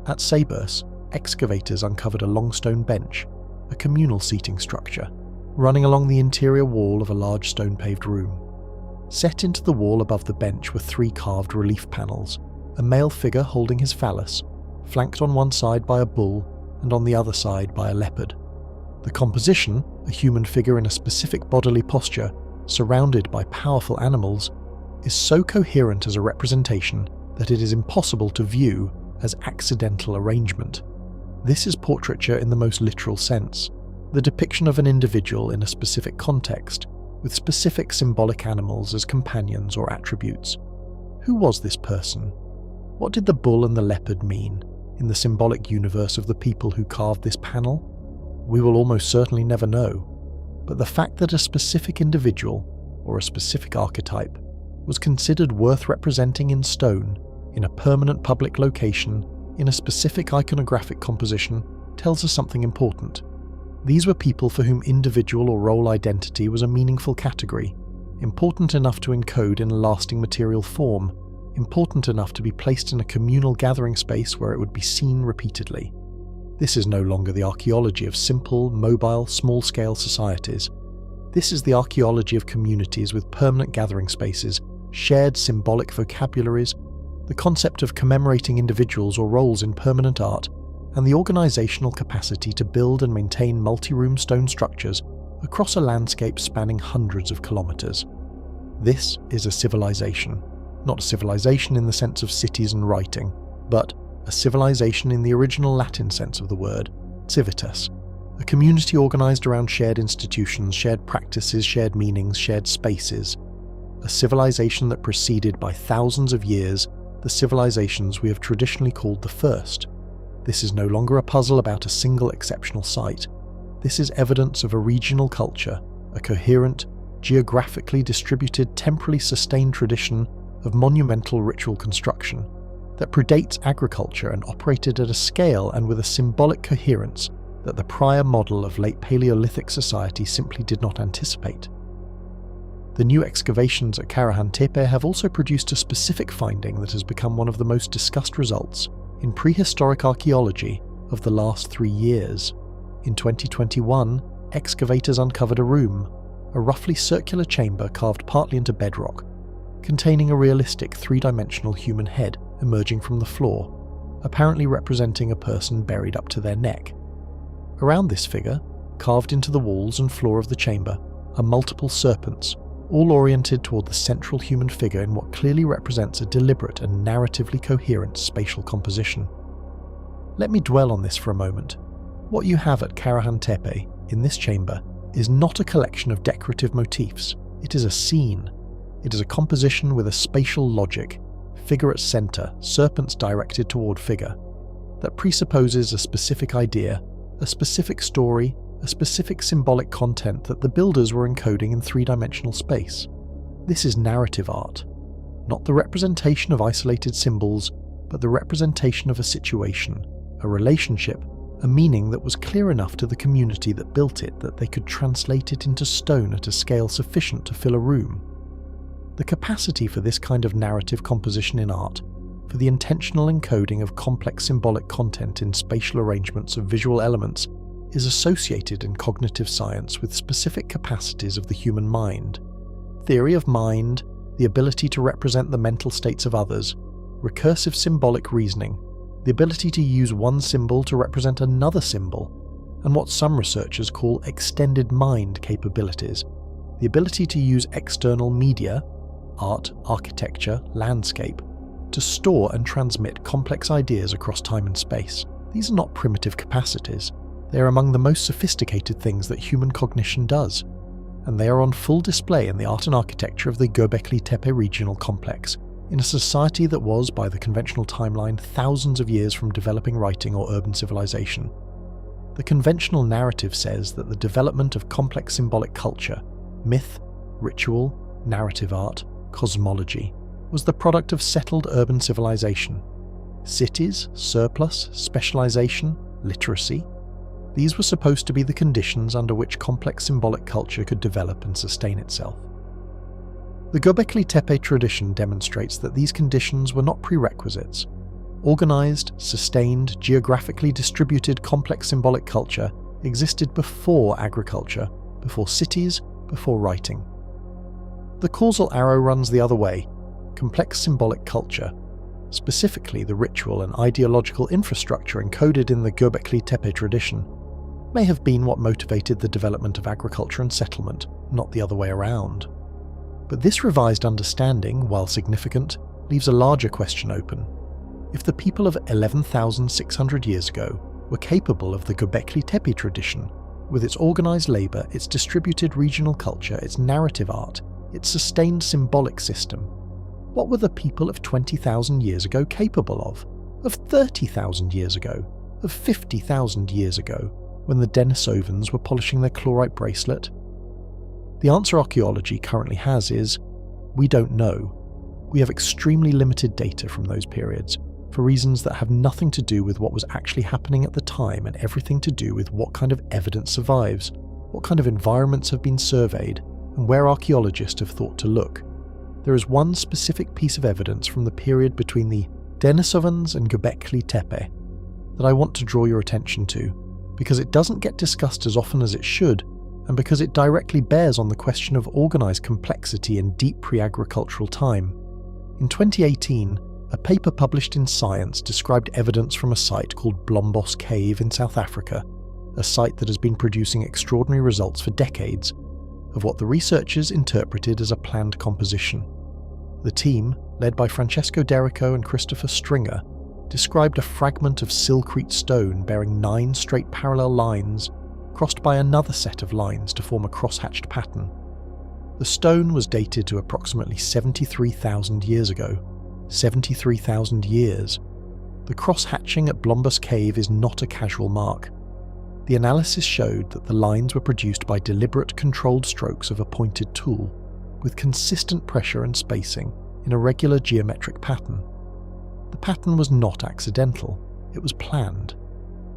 At Sayburs, excavators uncovered a long stone bench, a communal seating structure, running along the interior wall of a large stone-paved room. Set into the wall above the bench were three carved relief panels, a male figure holding his phallus, flanked on one side by a bull and on the other side by a leopard. The composition, a human figure in a specific bodily posture, surrounded by powerful animals, is so coherent as a representation that it is impossible to view as accidental arrangement. This is portraiture in the most literal sense, the depiction of an individual in a specific context, with specific symbolic animals as companions or attributes. Who was this person? What did the bull and the leopard mean in the symbolic universe of the people who carved this panel? We will almost certainly never know. But the fact that a specific individual, or a specific archetype, was considered worth representing in stone, in a permanent public location, in a specific iconographic composition, tells us something important. These were people for whom individual or role identity was a meaningful category, important enough to encode in a lasting material form, important enough to be placed in a communal gathering space where it would be seen repeatedly. This is no longer the archaeology of simple, mobile, small-scale societies. This is the archaeology of communities with permanent gathering spaces, shared symbolic vocabularies, the concept of commemorating individuals or roles in permanent art, and the organisational capacity to build and maintain multi-room stone structures across a landscape spanning hundreds of kilometres. This is a civilization. Not a civilization in the sense of cities and writing, but a civilization in the original Latin sense of the word, civitas, a community organised around shared institutions, shared practices, shared meanings, shared spaces. A civilization that preceded by thousands of years the civilizations we have traditionally called the first. This is no longer a puzzle about a single exceptional site. This is evidence of a regional culture, a coherent, geographically distributed, temporally sustained tradition of monumental ritual construction that predates agriculture and operated at a scale and with a symbolic coherence that the prior model of late Paleolithic society simply did not anticipate. The new excavations at Karahan Tepe have also produced a specific finding that has become one of the most discussed results in prehistoric archaeology of the last 3 years. In 2021, excavators uncovered a room, a roughly circular chamber carved partly into bedrock, containing a realistic 3-dimensional human head emerging from the floor, apparently representing a person buried up to their neck. Around this figure, carved into the walls and floor of the chamber, are multiple serpents, all oriented toward the central human figure in what clearly represents a deliberate and narratively coherent spatial composition. Let me dwell on this for a moment. What you have at Karahan Tepe, in this chamber, is not a collection of decorative motifs. It is a scene. It is a composition with a spatial logic, figure at centre, serpents directed toward figure, that presupposes a specific idea, a specific story, a specific symbolic content that the builders were encoding in 3-dimensional space. This is narrative art, not the representation of isolated symbols, but the representation of a situation, a relationship, a meaning that was clear enough to the community that built it that they could translate it into stone at a scale sufficient to fill a room. The capacity for this kind of narrative composition in art, for the intentional encoding of complex symbolic content in spatial arrangements of visual elements, is associated in cognitive science with specific capacities of the human mind. Theory of mind, the ability to represent the mental states of others, recursive symbolic reasoning, the ability to use one symbol to represent another symbol, and what some researchers call extended mind capabilities, the ability to use external media, art, architecture, landscape, to store and transmit complex ideas across time and space. These are not primitive capacities. They are among the most sophisticated things that human cognition does, and they are on full display in the art and architecture of the Göbekli Tepe regional complex, in a society that was, by the conventional timeline, thousands of years from developing writing or urban civilization. The conventional narrative says that the development of complex symbolic culture, myth, ritual, narrative art, cosmology, was the product of settled urban civilization. Cities, surplus, specialization, literacy, these were supposed to be the conditions under which complex symbolic culture could develop and sustain itself. The Göbekli Tepe tradition demonstrates that these conditions were not prerequisites. Organized, sustained, geographically distributed complex symbolic culture existed before agriculture, before cities, before writing. The causal arrow runs the other way. Complex symbolic culture, specifically the ritual and ideological infrastructure encoded in the Göbekli Tepe tradition, may have been what motivated the development of agriculture and settlement, not the other way around. But this revised understanding, while significant, leaves a larger question open. If the people of 11,600 years ago were capable of the Göbekli Tepe tradition, with its organized labor, its distributed regional culture, its narrative art, its sustained symbolic system, what were the people of 20,000 years ago capable of 30,000 years ago, of 50,000 years ago? when the Denisovans were polishing their chlorite bracelet? The answer archaeology currently has is, we don't know. We have extremely limited data from those periods, for reasons that have nothing to do with what was actually happening at the time and everything to do with what kind of evidence survives, what kind of environments have been surveyed, and where archaeologists have thought to look. There is one specific piece of evidence from the period between the Denisovans and Göbekli Tepe that I want to draw your attention to, because it doesn't get discussed as often as it should, and because it directly bears on the question of organised complexity in deep pre-agricultural time. In 2018, a paper published in Science described evidence from a site called Blombos Cave in South Africa, a site that has been producing extraordinary results for decades, of what the researchers interpreted as a planned composition. The team, led by Francesco Derrico and Christopher Stringer, described a fragment of silcrete stone bearing 9 straight parallel lines, crossed by another set of lines to form a cross-hatched pattern. The stone was dated to approximately 73,000 years ago. 73,000 years. The cross-hatching at Blombos Cave is not a casual mark. The analysis showed that the lines were produced by deliberate controlled strokes of a pointed tool, with consistent pressure and spacing in a regular geometric pattern. The pattern was not accidental, it was planned.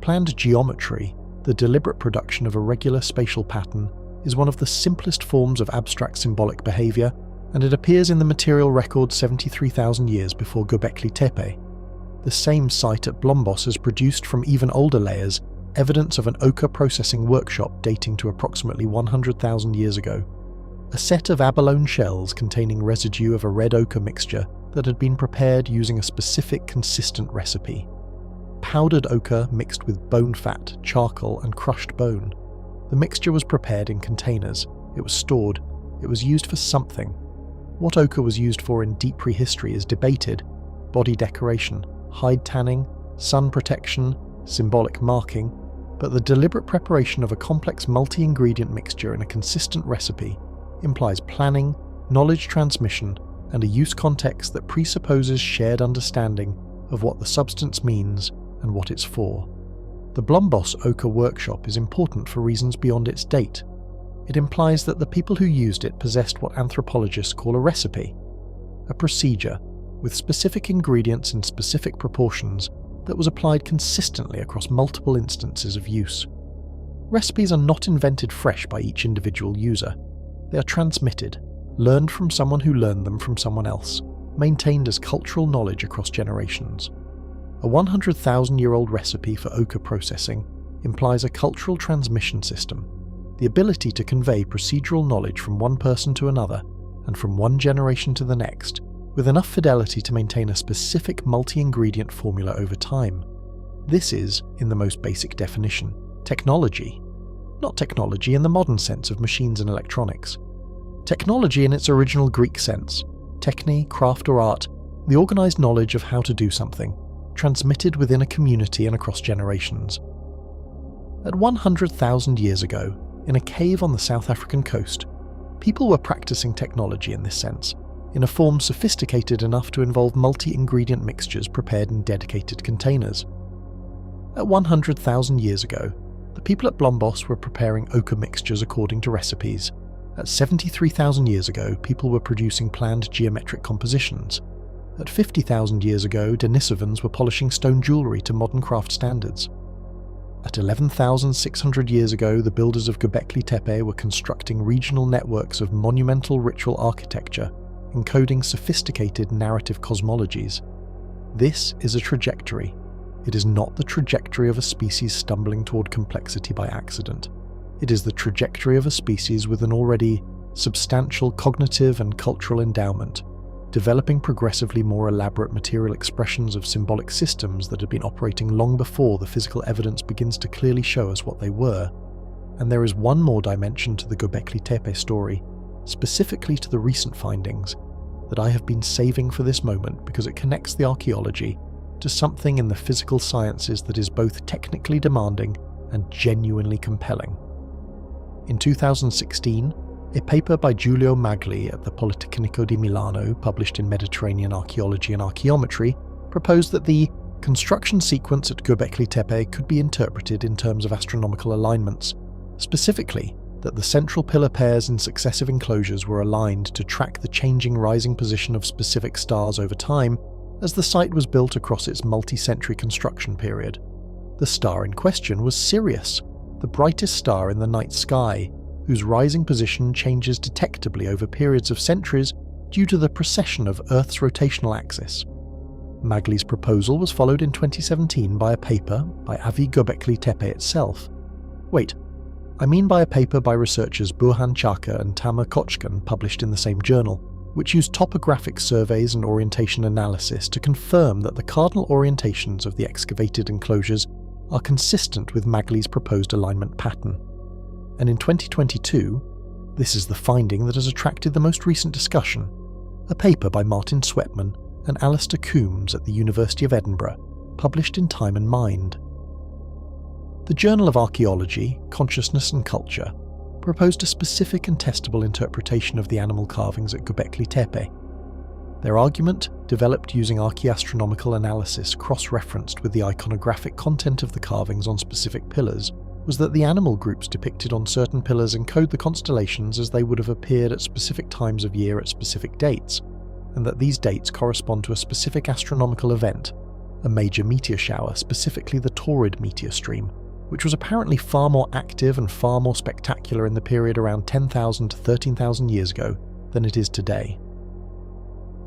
Planned geometry, the deliberate production of a regular spatial pattern, is one of the simplest forms of abstract symbolic behaviour, and it appears in the material record 73,000 years before Göbekli Tepe. The same site at Blombos has produced from even older layers evidence of an ochre processing workshop dating to approximately 100,000 years ago. A set of abalone shells containing residue of a red ochre mixture that had been prepared using a specific consistent recipe. Powdered ochre mixed with bone fat, charcoal and crushed bone. The mixture was prepared in containers, it was stored, it was used for something. What ochre was used for in deep prehistory is debated: body decoration, hide tanning, sun protection, symbolic marking, but the deliberate preparation of a complex multi-ingredient mixture in a consistent recipe implies planning, knowledge transmission, and a use context that presupposes shared understanding of what the substance means and what it's for. The Blombos ochre workshop is important for reasons beyond its date. It implies that the people who used it possessed what anthropologists call a recipe, a procedure with specific ingredients in specific proportions that was applied consistently across multiple instances of use. Recipes are not invented fresh by each individual user. They are transmitted, learned from someone who learned them from someone else, maintained as cultural knowledge across generations. A 100,000-year-old recipe for ochre processing implies a cultural transmission system, the ability to convey procedural knowledge from one person to another and from one generation to the next, with enough fidelity to maintain a specific multi-ingredient formula over time. This is, in the most basic definition, technology. Not technology in the modern sense of machines and electronics. Technology in its original Greek sense, techne, craft or art, the organised knowledge of how to do something, transmitted within a community and across generations. At 100,000 years ago, in a cave on the South African coast, people were practicing technology in this sense, in a form sophisticated enough to involve multi-ingredient mixtures prepared in dedicated containers. At 100,000 years ago, the people at Blombos were preparing ochre mixtures according to recipes. At 73,000 years ago, people were producing planned geometric compositions. At 50,000 years ago, Denisovans were polishing stone jewellery to modern craft standards. At 11,600 years ago, the builders of Göbekli Tepe were constructing regional networks of monumental ritual architecture, encoding sophisticated narrative cosmologies. This is a trajectory. It is not the trajectory of a species stumbling toward complexity by accident. It is the trajectory of a species with an already substantial cognitive and cultural endowment, developing progressively more elaborate material expressions of symbolic systems that had been operating long before the physical evidence begins to clearly show us what they were. And there is one more dimension to the Göbekli Tepe story, specifically to the recent findings, that I have been saving for this moment because it connects the archaeology to something in the physical sciences that is both technically demanding and genuinely compelling. In 2016, a paper by Giulio Magli at the Politecnico di Milano, published in Mediterranean Archaeology and Archaeometry, proposed that the construction sequence at Göbekli Tepe could be interpreted in terms of astronomical alignments, specifically that the central pillar pairs in successive enclosures were aligned to track the changing rising position of specific stars over time as the site was built across its multi-century construction period. The star in question was Sirius, the brightest star in the night sky, whose rising position changes detectably over periods of centuries due to the precession of Earth's rotational axis. Magli's proposal was followed in 2017 by a paper by Avi Göbekli Tepe itself. Wait, I mean by a paper by researchers Burhan Çakır and Tamer Koçkan published in the same journal, which used topographic surveys and orientation analysis to confirm that the cardinal orientations of the excavated enclosures are consistent with Magli's proposed alignment pattern. And in 2022, this is the finding that has attracted the most recent discussion, a paper by Martin Sweatman and Alistair Coombs at the University of Edinburgh, published in Time and Mind. The Journal of Archaeology, Consciousness and Culture proposed a specific and testable interpretation of the animal carvings at Göbekli Tepe. Their argument, developed using archaeastronomical analysis cross-referenced with the iconographic content of the carvings on specific pillars, was that the animal groups depicted on certain pillars encode the constellations as they would have appeared at specific times of year at specific dates, and that these dates correspond to a specific astronomical event, a major meteor shower, specifically the Taurid meteor stream, which was apparently far more active and far more spectacular in the period around 10,000 to 13,000 years ago than it is today.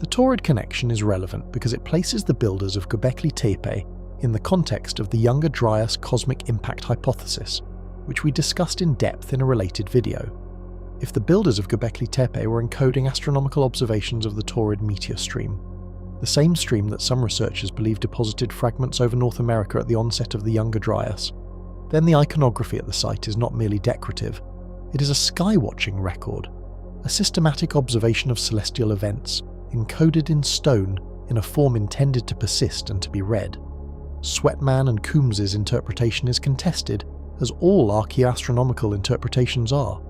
The Taurid connection is relevant because it places the builders of Göbekli Tepe in the context of the Younger Dryas cosmic impact hypothesis, which we discussed in depth in a related video. If the builders of Göbekli Tepe were encoding astronomical observations of the Taurid meteor stream, the same stream that some researchers believe deposited fragments over North America at the onset of the Younger Dryas, then the iconography at the site is not merely decorative, it is a sky-watching record, a systematic observation of celestial events, encoded in stone in a form intended to persist and to be read. Sweatman and Coombs's interpretation is contested, as all archaeastronomical interpretations are.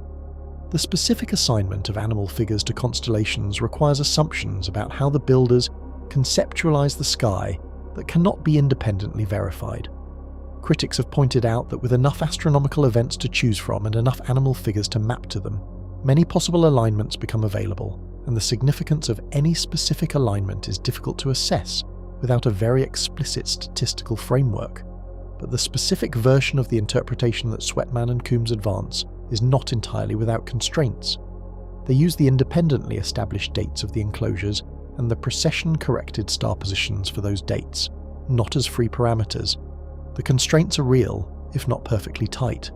The specific assignment of animal figures to constellations requires assumptions about how the builders conceptualize the sky that cannot be independently verified. Critics have pointed out that with enough astronomical events to choose from and enough animal figures to map to them, many possible alignments become available, and the significance of any specific alignment is difficult to assess without a very explicit statistical framework. But the specific version of the interpretation that Sweatman and Coombs advance is not entirely without constraints. They use the independently established dates of the enclosures and the precession-corrected star positions for those dates, not as free parameters. The constraints are real, if not perfectly tight.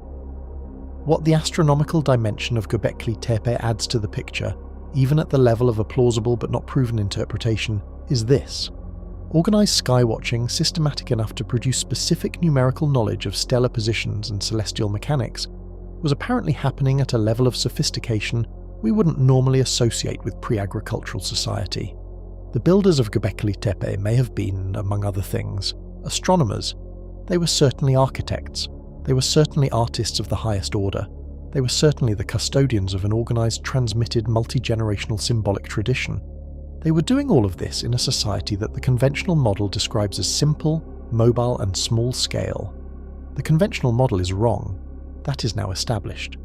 What the astronomical dimension of Göbekli Tepe adds to the picture, even at the level of a plausible but not proven interpretation, is this. Organised skywatching systematic enough to produce specific numerical knowledge of stellar positions and celestial mechanics was apparently happening at a level of sophistication we wouldn't normally associate with pre-agricultural society. The builders of Göbekli Tepe may have been, among other things, astronomers. They were certainly architects. They were certainly artists of the highest order. They were certainly the custodians of an organised, transmitted, multi-generational symbolic tradition. They were doing all of this in a society that the conventional model describes as simple, mobile and small scale. The conventional model is wrong. That is now established.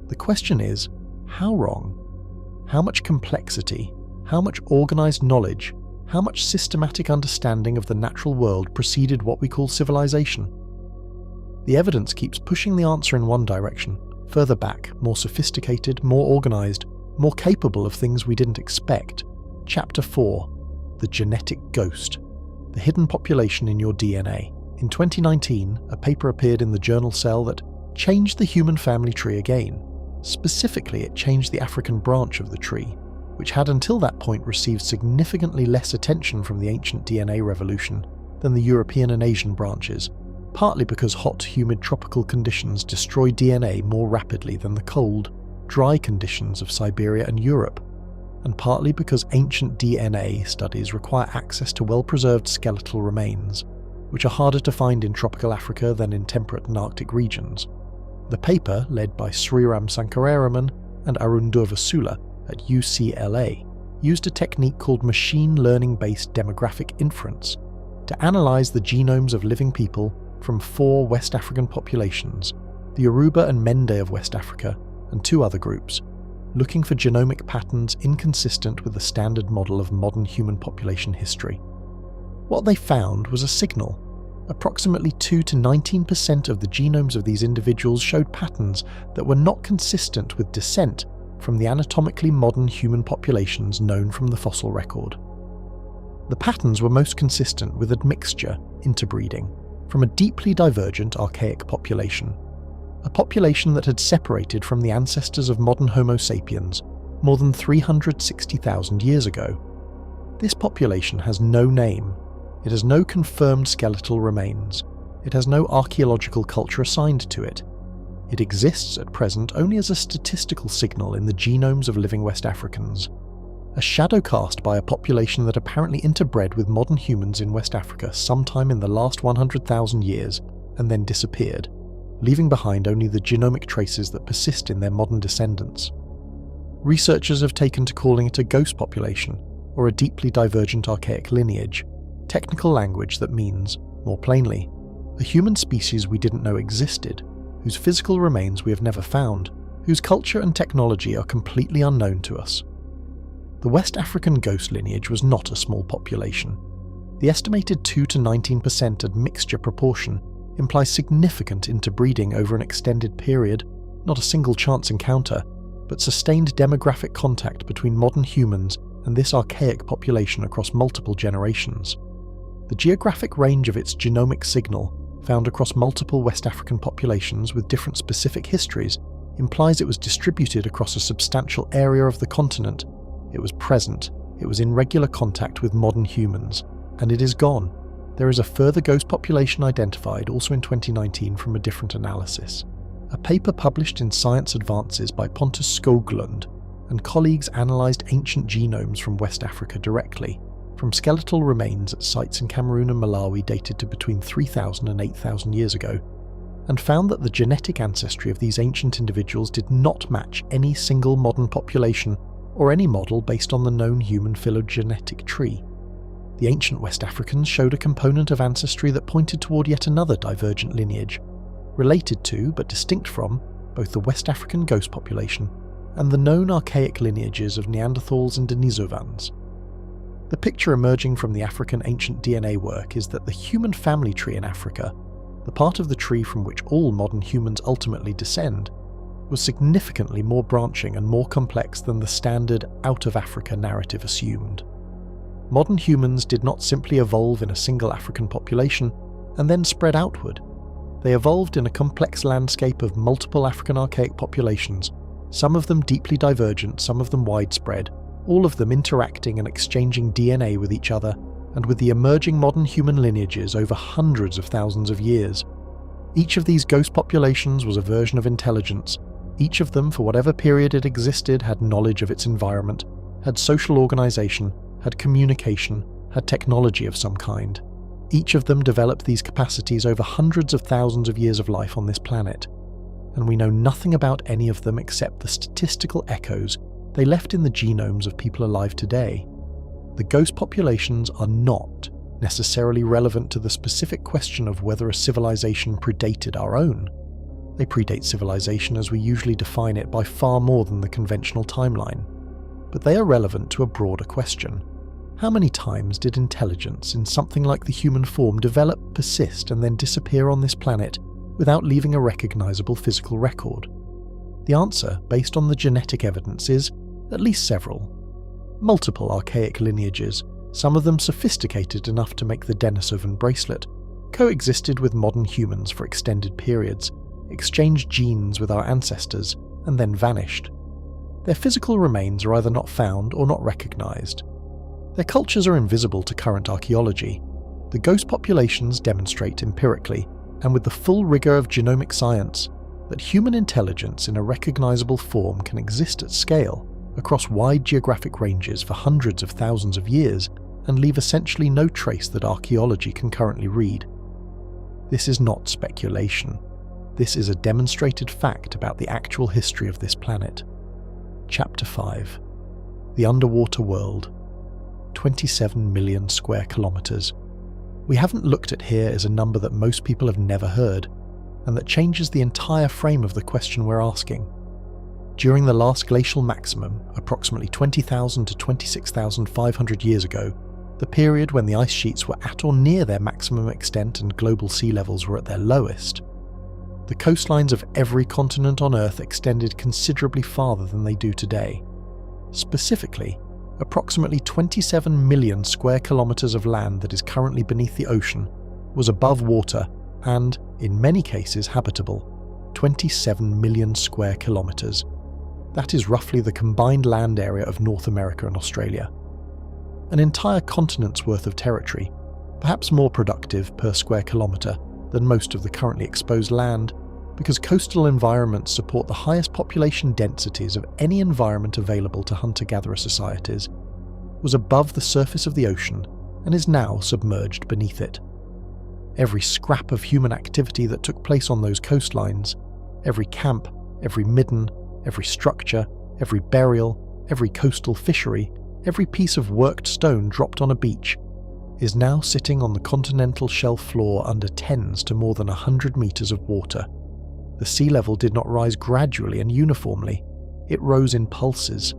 The question is, how wrong? How much complexity, how much organised knowledge, how much systematic understanding of the natural world preceded what we call civilization? The evidence keeps pushing the answer in one direction, further back, more sophisticated, more organised, more capable of things we didn't expect. Chapter 4. The Genetic Ghost. The Hidden Population in Your DNA. In 2019, a paper appeared in the journal Cell that changed the human family tree again. Specifically, it changed the African branch of the tree, which had until that point received significantly less attention from the ancient DNA revolution than the European and Asian branches, partly because hot, humid tropical conditions destroy DNA more rapidly than the cold, dry conditions of Siberia and Europe, and partly because ancient DNA studies require access to well-preserved skeletal remains, which are harder to find in tropical Africa than in temperate and Arctic regions. The paper, led by Sriram Sankararaman and Arundurva Sula at UCLA, used a technique called machine learning-based demographic inference, to analyse the genomes of living people from 4 West African populations, the Yoruba and Mende of West Africa, and 2 other groups, looking for genomic patterns inconsistent with the standard model of modern human population history. What they found was a signal. Approximately 2 to 19% of the genomes of these individuals showed patterns that were not consistent with descent from the anatomically modern human populations known from the fossil record. The patterns were most consistent with admixture, interbreeding, from a deeply divergent archaic population, a population that had separated from the ancestors of modern Homo sapiens more than 360,000 years ago. This population has no name, it has no confirmed skeletal remains, it has no archaeological culture assigned to it. It exists at present only as a statistical signal in the genomes of living West Africans, a shadow cast by a population that apparently interbred with modern humans in West Africa sometime in the last 100,000 years and then disappeared, leaving behind only the genomic traces that persist in their modern descendants. Researchers have taken to calling it a ghost population, or a deeply divergent archaic lineage, technical language that means, more plainly, a human species we didn't know existed, whose physical remains we have never found, whose culture and technology are completely unknown to us. The West African ghost lineage was not a small population. The estimated 2 to 19% admixture proportion implies significant interbreeding over an extended period, not a single chance encounter, but sustained demographic contact between modern humans and this archaic population across multiple generations. The geographic range of its genomic signal, found across multiple West African populations with different specific histories, implies it was distributed across a substantial area of the continent. It was present, it was in regular contact with modern humans, and it is gone. There is a further ghost population identified also in 2019 from a different analysis. A paper published in Science Advances by Pontus Skoglund and colleagues analysed ancient genomes from West Africa directly, from skeletal remains at sites in Cameroon and Malawi dated to between 3,000 and 8,000 years ago, and found that the genetic ancestry of these ancient individuals did not match any single modern population or any model based on the known human phylogenetic tree. The ancient West Africans showed a component of ancestry that pointed toward yet another divergent lineage, related to, but distinct from, both the West African ghost population and the known archaic lineages of Neanderthals and Denisovans. The picture emerging from the African ancient DNA work is that the human family tree in Africa, the part of the tree from which all modern humans ultimately descend, was significantly more branching and more complex than the standard out-of-Africa narrative assumed. Modern humans did not simply evolve in a single African population and then spread outward. They evolved in a complex landscape of multiple African archaic populations, some of them deeply divergent, some of them widespread, all of them interacting and exchanging DNA with each other and with the emerging modern human lineages over hundreds of thousands of years. Each of these ghost populations was a version of intelligence. Each of them, for whatever period it existed, had knowledge of its environment, had social organisation, had communication, had technology of some kind. Each of them developed these capacities over hundreds of thousands of years of life on this planet, and we know nothing about any of them except the statistical echoes they left in the genomes of people alive today. The ghost populations are not necessarily relevant to the specific question of whether a civilization predated our own. They predate civilization as we usually define it by far more than the conventional timeline. But they are relevant to a broader question. How many times did intelligence in something like the human form develop, persist, and then disappear on this planet without leaving a recognizable physical record? The answer, based on the genetic evidence, is at least several. Multiple archaic lineages, some of them sophisticated enough to make the Denisovan bracelet, coexisted with modern humans for extended periods, exchanged genes with our ancestors, and then vanished. Their physical remains are either not found or not recognized. Their cultures are invisible to current archaeology. The ghost populations demonstrate empirically, and with the full rigor of genomic science, that human intelligence in a recognizable form can exist at scale across wide geographic ranges for hundreds of thousands of years and leave essentially no trace that archaeology can currently read. This is not speculation. This is a demonstrated fact about the actual history of this planet. Chapter 5. The Underwater World. 27 million square kilometers. we haven't looked at here is a number that most people have never heard, and that changes the entire frame of the question we're asking. During the last glacial maximum, approximately 20,000 to 26,500 years ago, the period when the ice sheets were at or near their maximum extent and global sea levels were at their lowest, the coastlines of every continent on Earth extended considerably farther than they do today. Specifically, approximately 27 million square kilometres of land that is currently beneath the ocean was above water and, in many cases, habitable. 27 million square kilometres. That is roughly the combined land area of North America and Australia. An entire continent's worth of territory, perhaps more productive per square kilometre than most of the currently exposed land, because coastal environments support the highest population densities of any environment available to hunter-gatherer societies, was above the surface of the ocean and is now submerged beneath it. Every scrap of human activity that took place on those coastlines, every camp, every midden, every structure, every burial, every coastal fishery, every piece of worked stone dropped on a beach, is now sitting on the continental shelf floor under tens to more than 100 metres of water. The sea level did not rise gradually and uniformly, it rose in pulses.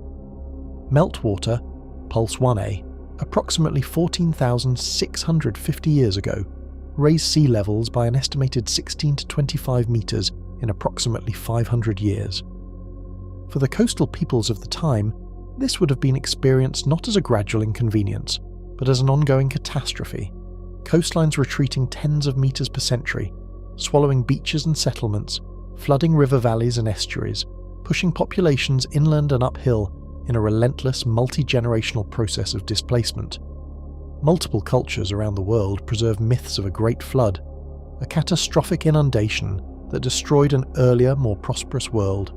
Meltwater, Pulse 1A, approximately 14,650 years ago, raised sea levels by an estimated 16 to 25 metres in approximately 500 years. For the coastal peoples of the time, this would have been experienced not as a gradual inconvenience, but as an ongoing catastrophe, coastlines retreating tens of metres per century, swallowing beaches and settlements, flooding river valleys and estuaries, pushing populations inland and uphill in a relentless multi-generational process of displacement. Multiple cultures around the world preserve myths of a great flood, a catastrophic inundation that destroyed an earlier, more prosperous world.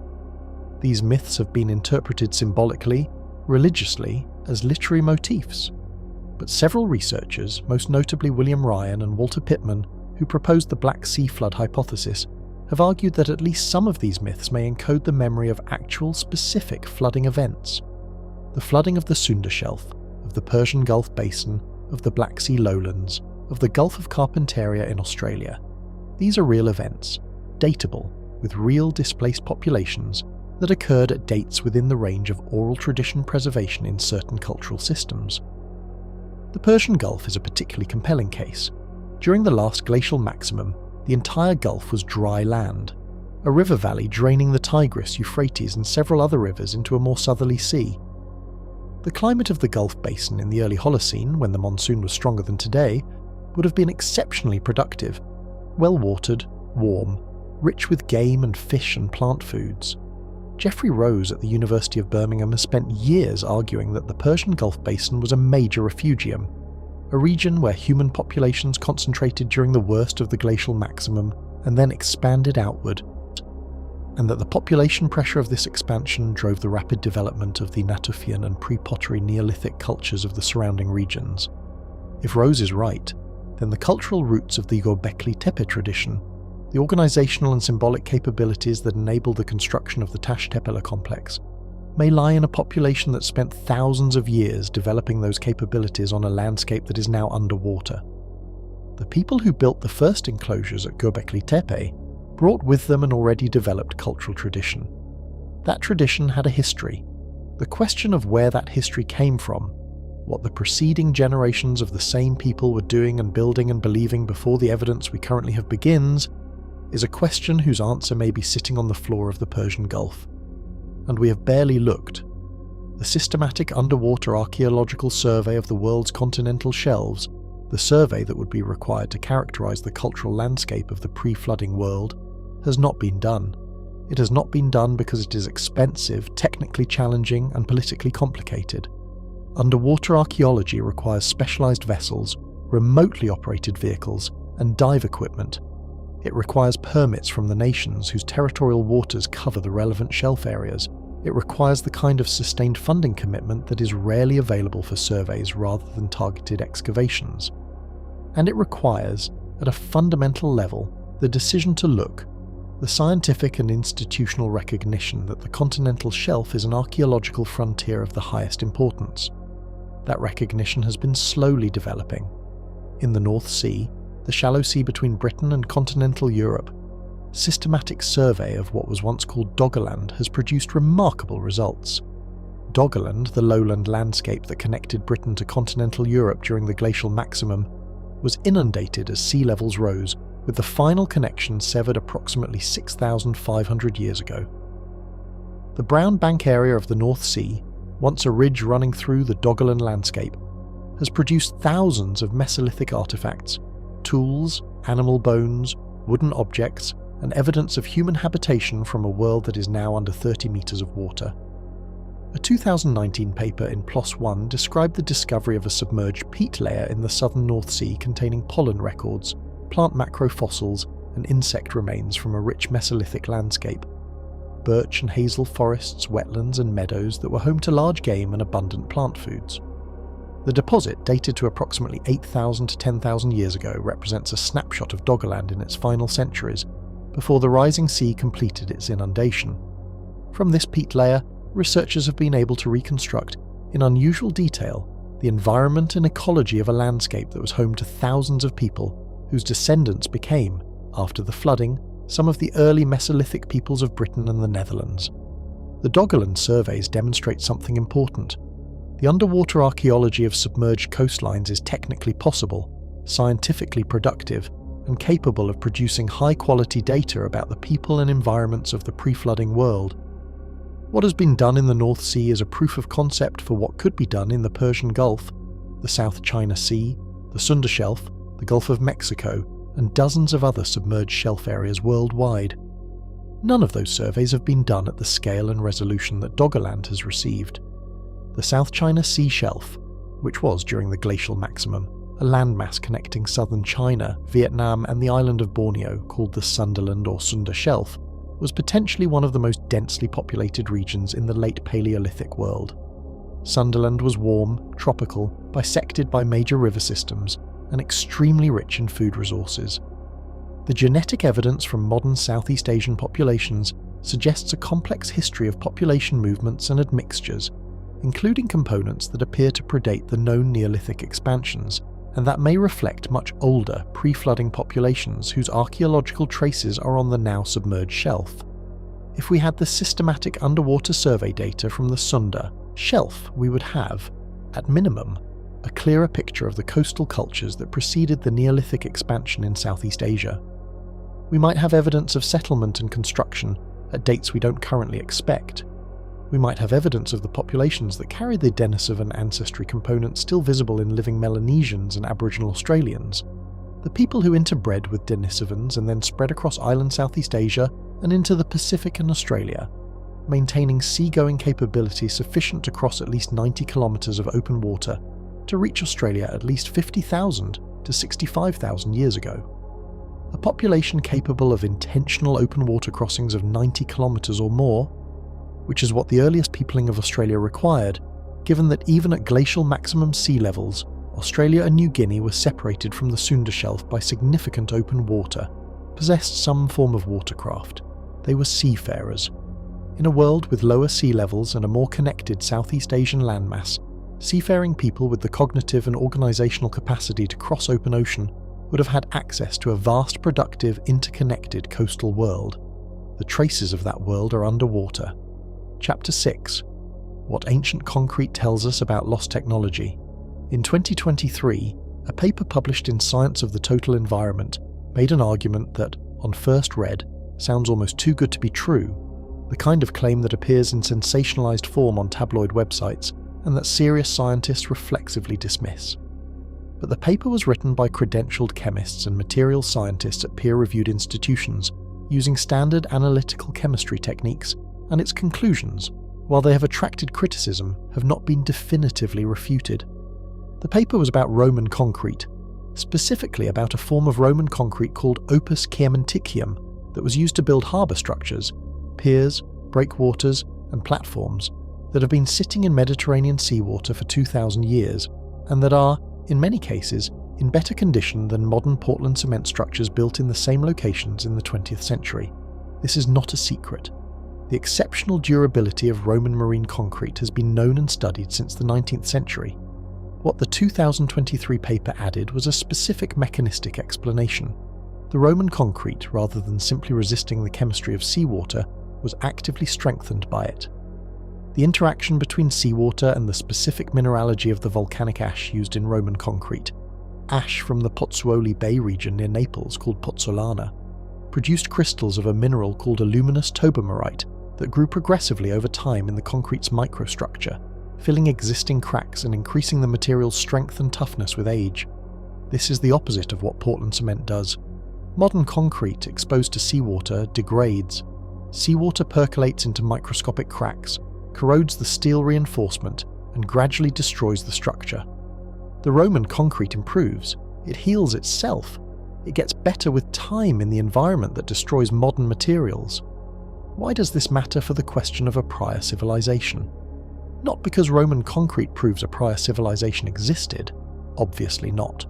These myths have been interpreted symbolically, religiously, as literary motifs. But several researchers, most notably William Ryan and Walter Pittman, who proposed the Black Sea flood hypothesis, have argued that at least some of these myths may encode the memory of actual specific flooding events. The flooding of the Sunda Shelf, of the Persian Gulf Basin, of the Black Sea lowlands, of the Gulf of Carpentaria in Australia. These are real events, datable, with real displaced populations that occurred at dates within the range of oral tradition preservation in certain cultural systems. The Persian Gulf is a particularly compelling case. During the last glacial maximum, the entire Gulf was dry land, a river valley draining the Tigris, Euphrates and several other rivers into a more southerly sea. The climate of the Gulf Basin in the early Holocene, when the monsoon was stronger than today, would have been exceptionally productive, well-watered, warm, rich with game and fish and plant foods. Geoffrey Rose at the University of Birmingham has spent years arguing that the Persian Gulf Basin was a major refugium, a region where human populations concentrated during the worst of the glacial maximum and then expanded outward, and that the population pressure of this expansion drove the rapid development of the Natufian and pre-pottery Neolithic cultures of the surrounding regions. If Rose is right, then the cultural roots of the Göbekli Tepe tradition, the organisational and symbolic capabilities that enabled the construction of the Taş Tepeler complex, may lie in a population that spent thousands of years developing those capabilities on a landscape that is now underwater. The people who built the first enclosures at Göbekli Tepe brought with them an already developed cultural tradition. That tradition had a history. The question of where that history came from, what the preceding generations of the same people were doing and building and believing before the evidence we currently have begins, is a question whose answer may be sitting on the floor of the Persian Gulf. And we have barely looked. The systematic underwater archaeological survey of the world's continental shelves, the survey that would be required to characterize the cultural landscape of the pre-flooding world, has not been done. It has not been done because it is expensive, technically challenging, and politically complicated. Underwater archaeology requires specialized vessels, remotely operated vehicles, and dive equipment. It requires permits from the nations whose territorial waters cover the relevant shelf areas. It requires the kind of sustained funding commitment that is rarely available for surveys rather than targeted excavations. And it requires, at a fundamental level, the decision to look, the scientific and institutional recognition that the continental shelf is an archaeological frontier of the highest importance. That recognition has been slowly developing. In the North Sea, the shallow sea between Britain and continental Europe, systematic survey of what was once called Doggerland has produced remarkable results. Doggerland, the lowland landscape that connected Britain to continental Europe during the glacial maximum, was inundated as sea levels rose, with the final connection severed approximately 6,500 years ago. The Brown Bank area of the North Sea, once a ridge running through the Doggerland landscape, has produced thousands of Mesolithic artifacts, tools, animal bones, wooden objects, and evidence of human habitation from a world that is now under 30 metres of water. A 2019 paper in PLOS One described the discovery of a submerged peat layer in the southern North Sea containing pollen records, plant macrofossils, and insect remains from a rich Mesolithic landscape. Birch and hazel forests, wetlands, and meadows that were home to large game and abundant plant foods. The deposit, dated to approximately 8,000 to 10,000 years ago, represents a snapshot of Doggerland in its final centuries, before the rising sea completed its inundation. From this peat layer, researchers have been able to reconstruct, in unusual detail, the environment and ecology of a landscape that was home to thousands of people whose descendants became, after the flooding, some of the early Mesolithic peoples of Britain and the Netherlands. The Doggerland surveys demonstrate something important. The underwater archaeology of submerged coastlines is technically possible, scientifically productive, and capable of producing high-quality data about the people and environments of the pre-flooding world. What has been done in the North Sea is a proof of concept for what could be done in the Persian Gulf, the South China Sea, the Sunda Shelf, the Gulf of Mexico, and dozens of other submerged shelf areas worldwide. None of those surveys have been done at the scale and resolution that Doggerland has received. The South China Sea Shelf, which was, during the glacial maximum, a landmass connecting southern China, Vietnam, and the island of Borneo, called the Sunderland or Sunda Shelf, was potentially one of the most densely populated regions in the late Paleolithic world. Sunderland was warm, tropical, bisected by major river systems, and extremely rich in food resources. The genetic evidence from modern Southeast Asian populations suggests a complex history of population movements and admixtures, including components that appear to predate the known Neolithic expansions, and that may reflect much older, pre-flooding populations whose archaeological traces are on the now submerged shelf. If we had the systematic underwater survey data from the Sunda Shelf, we would have, at minimum, a clearer picture of the coastal cultures that preceded the Neolithic expansion in Southeast Asia. We might have evidence of settlement and construction at dates we don't currently expect. We might have evidence of the populations that carry the Denisovan ancestry component still visible in living Melanesians and Aboriginal Australians, the people who interbred with Denisovans and then spread across island Southeast Asia and into the Pacific and Australia, maintaining seagoing capability sufficient to cross at least 90 kilometres of open water to reach Australia at least 50,000 to 65,000 years ago. A population capable of intentional open water crossings of 90 kilometres or more, which is what the earliest peopling of Australia required, given that even at glacial maximum sea levels, Australia and New Guinea were separated from the Sunda Shelf by significant open water, possessed some form of watercraft. They were seafarers. In a world with lower sea levels and a more connected Southeast Asian landmass, seafaring people with the cognitive and organisational capacity to cross open ocean would have had access to a vast, productive, interconnected coastal world. The traces of that world are underwater. Chapter 6. What Ancient Concrete Tells Us About Lost Technology. In 2023, a paper published in Science of the Total Environment made an argument that, on first read, sounds almost too good to be true, the kind of claim that appears in sensationalized form on tabloid websites and that serious scientists reflexively dismiss. But the paper was written by credentialed chemists and materials scientists at peer-reviewed institutions using standard analytical chemistry techniques, and its conclusions, while they have attracted criticism, have not been definitively refuted. The paper was about Roman concrete, specifically about a form of Roman concrete called opus caementicum that was used to build harbour structures, piers, breakwaters, and platforms that have been sitting in Mediterranean seawater for 2,000 years, and that are, in many cases, in better condition than modern Portland cement structures built in the same locations in the 20th century. This is not a secret. The exceptional durability of Roman marine concrete has been known and studied since the 19th century. What the 2023 paper added was a specific mechanistic explanation. The Roman concrete, rather than simply resisting the chemistry of seawater, was actively strengthened by it. The interaction between seawater and the specific mineralogy of the volcanic ash used in Roman concrete, ash from the Pozzuoli Bay region near Naples called pozzolana, produced crystals of a mineral called aluminous tobermarite that grew progressively over time in the concrete's microstructure, filling existing cracks and increasing the material's strength and toughness with age. This is the opposite of what Portland cement does. Modern concrete exposed to seawater degrades. Seawater percolates into microscopic cracks, corrodes the steel reinforcement, and gradually destroys the structure. The Roman concrete improves. It heals itself. It gets better with time in the environment that destroys modern materials. Why does this matter for the question of a prior civilization? Not because Roman concrete proves a prior civilization existed. Obviously not.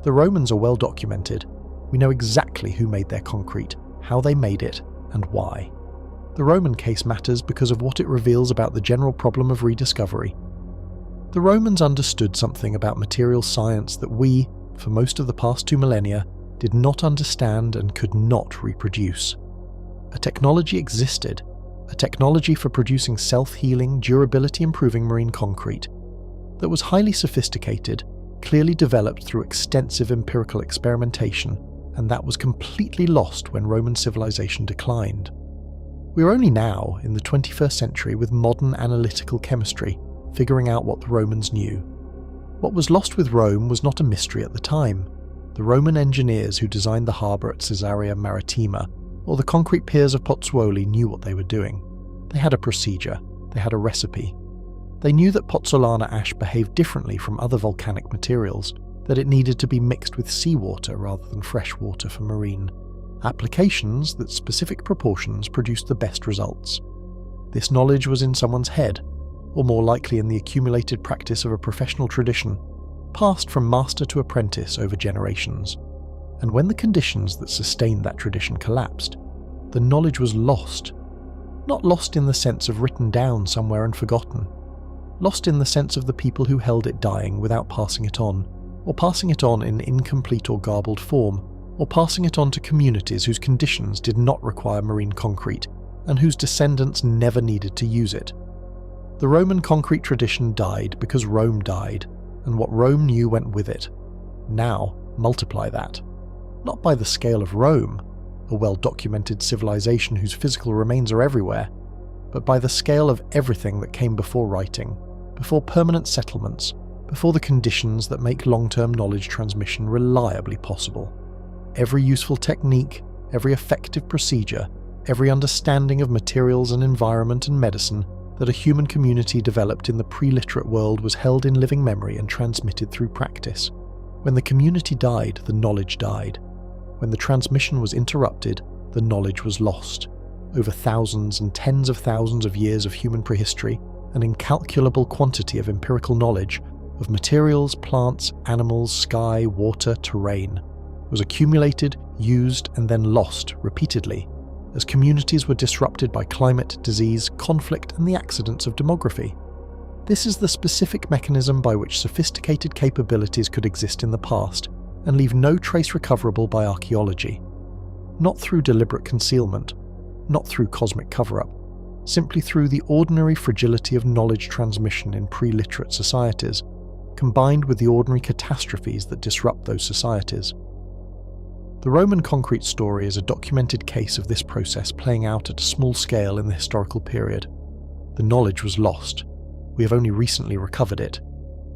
The Romans are well documented. We know exactly who made their concrete, how they made it, and why. The Roman case matters because of what it reveals about the general problem of rediscovery. The Romans understood something about material science that we, for most of the past 2 millennia, did not understand and could not reproduce. A technology existed, a technology for producing self-healing, durability-improving marine concrete that was highly sophisticated, clearly developed through extensive empirical experimentation, and that was completely lost when Roman civilization declined. We are only now, in the 21st century, with modern analytical chemistry, figuring out what the Romans knew. What was lost with Rome was not a mystery at the time. The Roman engineers who designed the harbour at Caesarea Maritima, or the concrete piers of Pozzuoli, knew what they were doing. They had a procedure. They had a recipe. They knew that pozzolana ash behaved differently from other volcanic materials, that it needed to be mixed with seawater rather than fresh water for marine applications, that specific proportions produced the best results. This knowledge was in someone's head, or more likely in the accumulated practice of a professional tradition, passed from master to apprentice over generations. And when the conditions that sustained that tradition collapsed, the knowledge was lost. Not lost in the sense of written down somewhere and forgotten. Lost in the sense of the people who held it dying without passing it on, or passing it on in incomplete or garbled form, or passing it on to communities whose conditions did not require marine concrete, and whose descendants never needed to use it. The Roman concrete tradition died because Rome died, and what Rome knew went with it. Now, multiply that. Not by the scale of Rome, a well-documented civilization whose physical remains are everywhere, but by the scale of everything that came before writing, before permanent settlements, before the conditions that make long-term knowledge transmission reliably possible. Every useful technique, every effective procedure, every understanding of materials and environment and medicine that a human community developed in the pre-literate world was held in living memory and transmitted through practice. When the community died, the knowledge died. When the transmission was interrupted, the knowledge was lost. Over thousands and tens of thousands of years of human prehistory, an incalculable quantity of empirical knowledge of materials, plants, animals, sky, water, terrain was accumulated, used, and then lost repeatedly as communities were disrupted by climate, disease, conflict, and the accidents of demography. This is the specific mechanism by which sophisticated capabilities could exist in the past and leave no trace recoverable by archaeology. Not through deliberate concealment, not through cosmic cover-up, simply through the ordinary fragility of knowledge transmission in pre-literate societies, combined with the ordinary catastrophes that disrupt those societies. The Roman concrete story is a documented case of this process playing out at a small scale in the historical period. The knowledge was lost. We have only recently recovered it.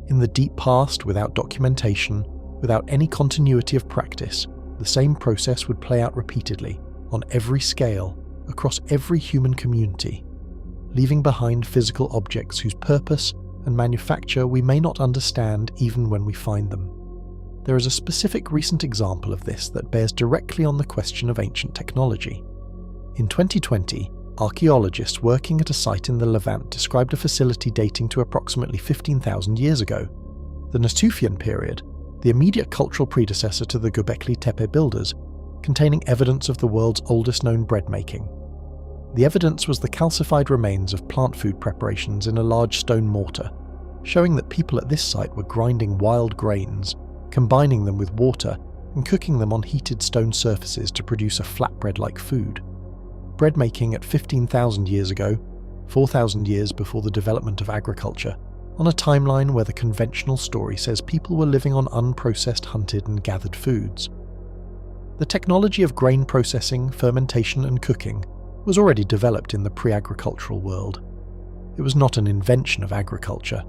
In the deep past, without documentation, without any continuity of practice, the same process would play out repeatedly, on every scale, across every human community, leaving behind physical objects whose purpose and manufacture we may not understand even when we find them. There is a specific recent example of this that bears directly on the question of ancient technology. In 2020, archaeologists working at a site in the Levant described a facility dating to approximately 15,000 years ago. The Natufian period, the immediate cultural predecessor to the Göbekli Tepe builders, containing evidence of the world's oldest known bread making. The evidence was the calcified remains of plant food preparations in a large stone mortar, showing that people at this site were grinding wild grains, combining them with water, and cooking them on heated stone surfaces to produce a flatbread-like food. Bread making at 15,000 years ago, 4,000 years before the development of agriculture, on a timeline where the conventional story says people were living on unprocessed hunted and gathered foods. The technology of grain processing, fermentation and cooking was already developed in the pre-agricultural world. It was not an invention of agriculture.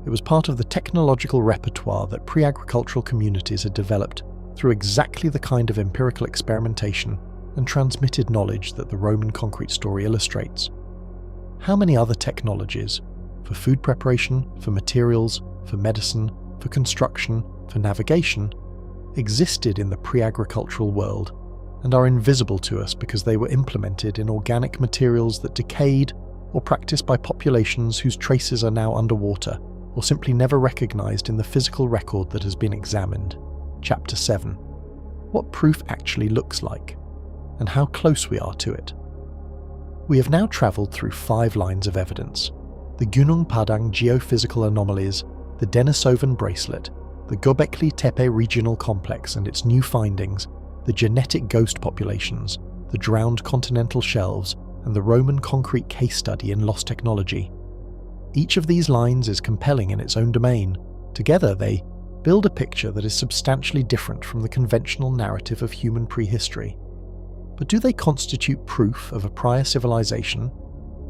It was part of the technological repertoire that pre-agricultural communities had developed through exactly the kind of empirical experimentation and transmitted knowledge that the Roman concrete story illustrates. How many other technologies, for food preparation, for materials, for medicine, for construction, for navigation, existed in the pre-agricultural world and are invisible to us because they were implemented in organic materials that decayed or practiced by populations whose traces are now underwater or simply never recognized in the physical record that has been examined? Chapter 7. What proof actually looks like, and how close we are to it. We have now travelled through 5 lines of evidence: the Gunung Padang geophysical anomalies, the Denisovan bracelet, the Göbekli Tepe regional complex and its new findings, the genetic ghost populations, the drowned continental shelves, and the Roman concrete case study in lost technology. Each of these lines is compelling in its own domain. Together they build a picture that is substantially different from the conventional narrative of human prehistory. But do they constitute proof of a prior civilization?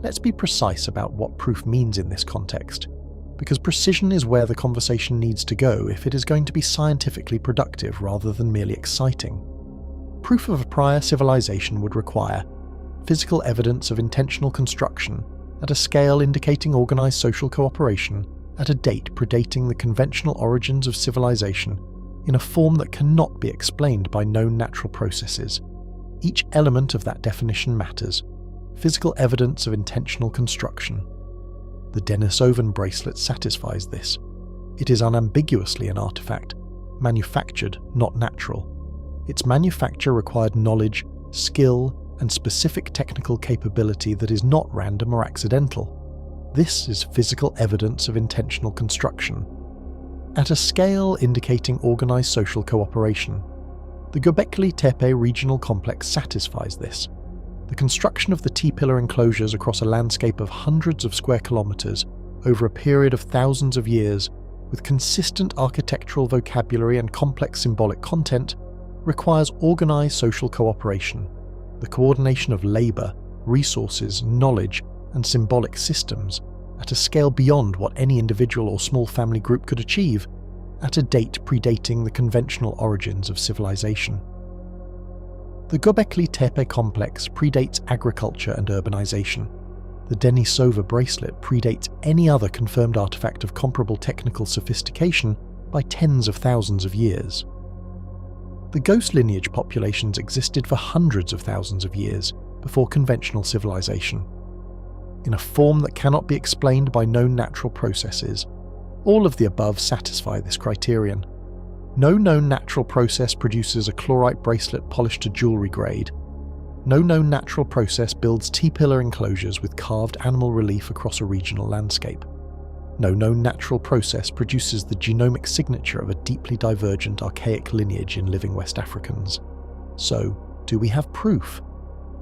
Let's be precise about what proof means in this context, because precision is where the conversation needs to go if it is going to be scientifically productive rather than merely exciting. Proof of a prior civilization would require physical evidence of intentional construction at a scale indicating organized social cooperation at a date predating the conventional origins of civilization in a form that cannot be explained by known natural processes. Each element of that definition matters. Physical evidence of intentional construction. The Denisovan bracelet satisfies this. It is unambiguously an artifact, manufactured, not natural. Its manufacture required knowledge, skill, and specific technical capability that is not random or accidental. This is physical evidence of intentional construction, at a scale indicating organized social cooperation. The Göbekli Tepe regional complex satisfies this. The construction of the T-pillar enclosures across a landscape of hundreds of square kilometers over a period of thousands of years, with consistent architectural vocabulary and complex symbolic content, requires organized social cooperation, the coordination of labor, resources, knowledge, and symbolic systems at a scale beyond what any individual or small family group could achieve at a date predating the conventional origins of civilization. The Göbekli Tepe complex predates agriculture and urbanization. The Denisova bracelet predates any other confirmed artifact of comparable technical sophistication by tens of thousands of years. The ghost lineage populations existed for hundreds of thousands of years before conventional civilization. In a form that cannot be explained by known natural processes, all of the above satisfy this criterion. No known natural process produces a chlorite bracelet polished to jewelry grade. No known natural process builds T-pillar enclosures with carved animal relief across a regional landscape. No known natural process produces the genomic signature of a deeply divergent archaic lineage in living West Africans. So, do we have proof?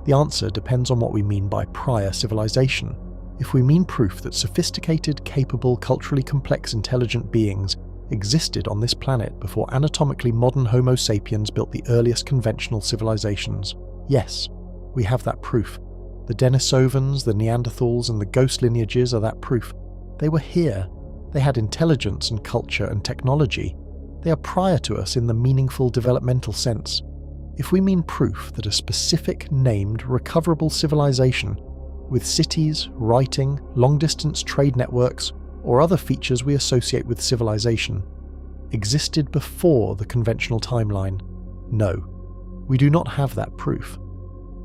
The answer depends on what we mean by prior civilization. If we mean proof that sophisticated, capable, culturally complex, intelligent beings existed on this planet before anatomically modern Homo sapiens built the earliest conventional civilizations, yes, we have that proof. The Denisovans, the Neanderthals, and the ghost lineages are that proof. They were here. They had intelligence and culture and technology. They are prior to us in the meaningful developmental sense. If we mean proof that a specific, named, recoverable civilization, with cities, writing, long-distance trade networks, or other features we associate with civilization, existed before the conventional timeline, no, we do not have that proof.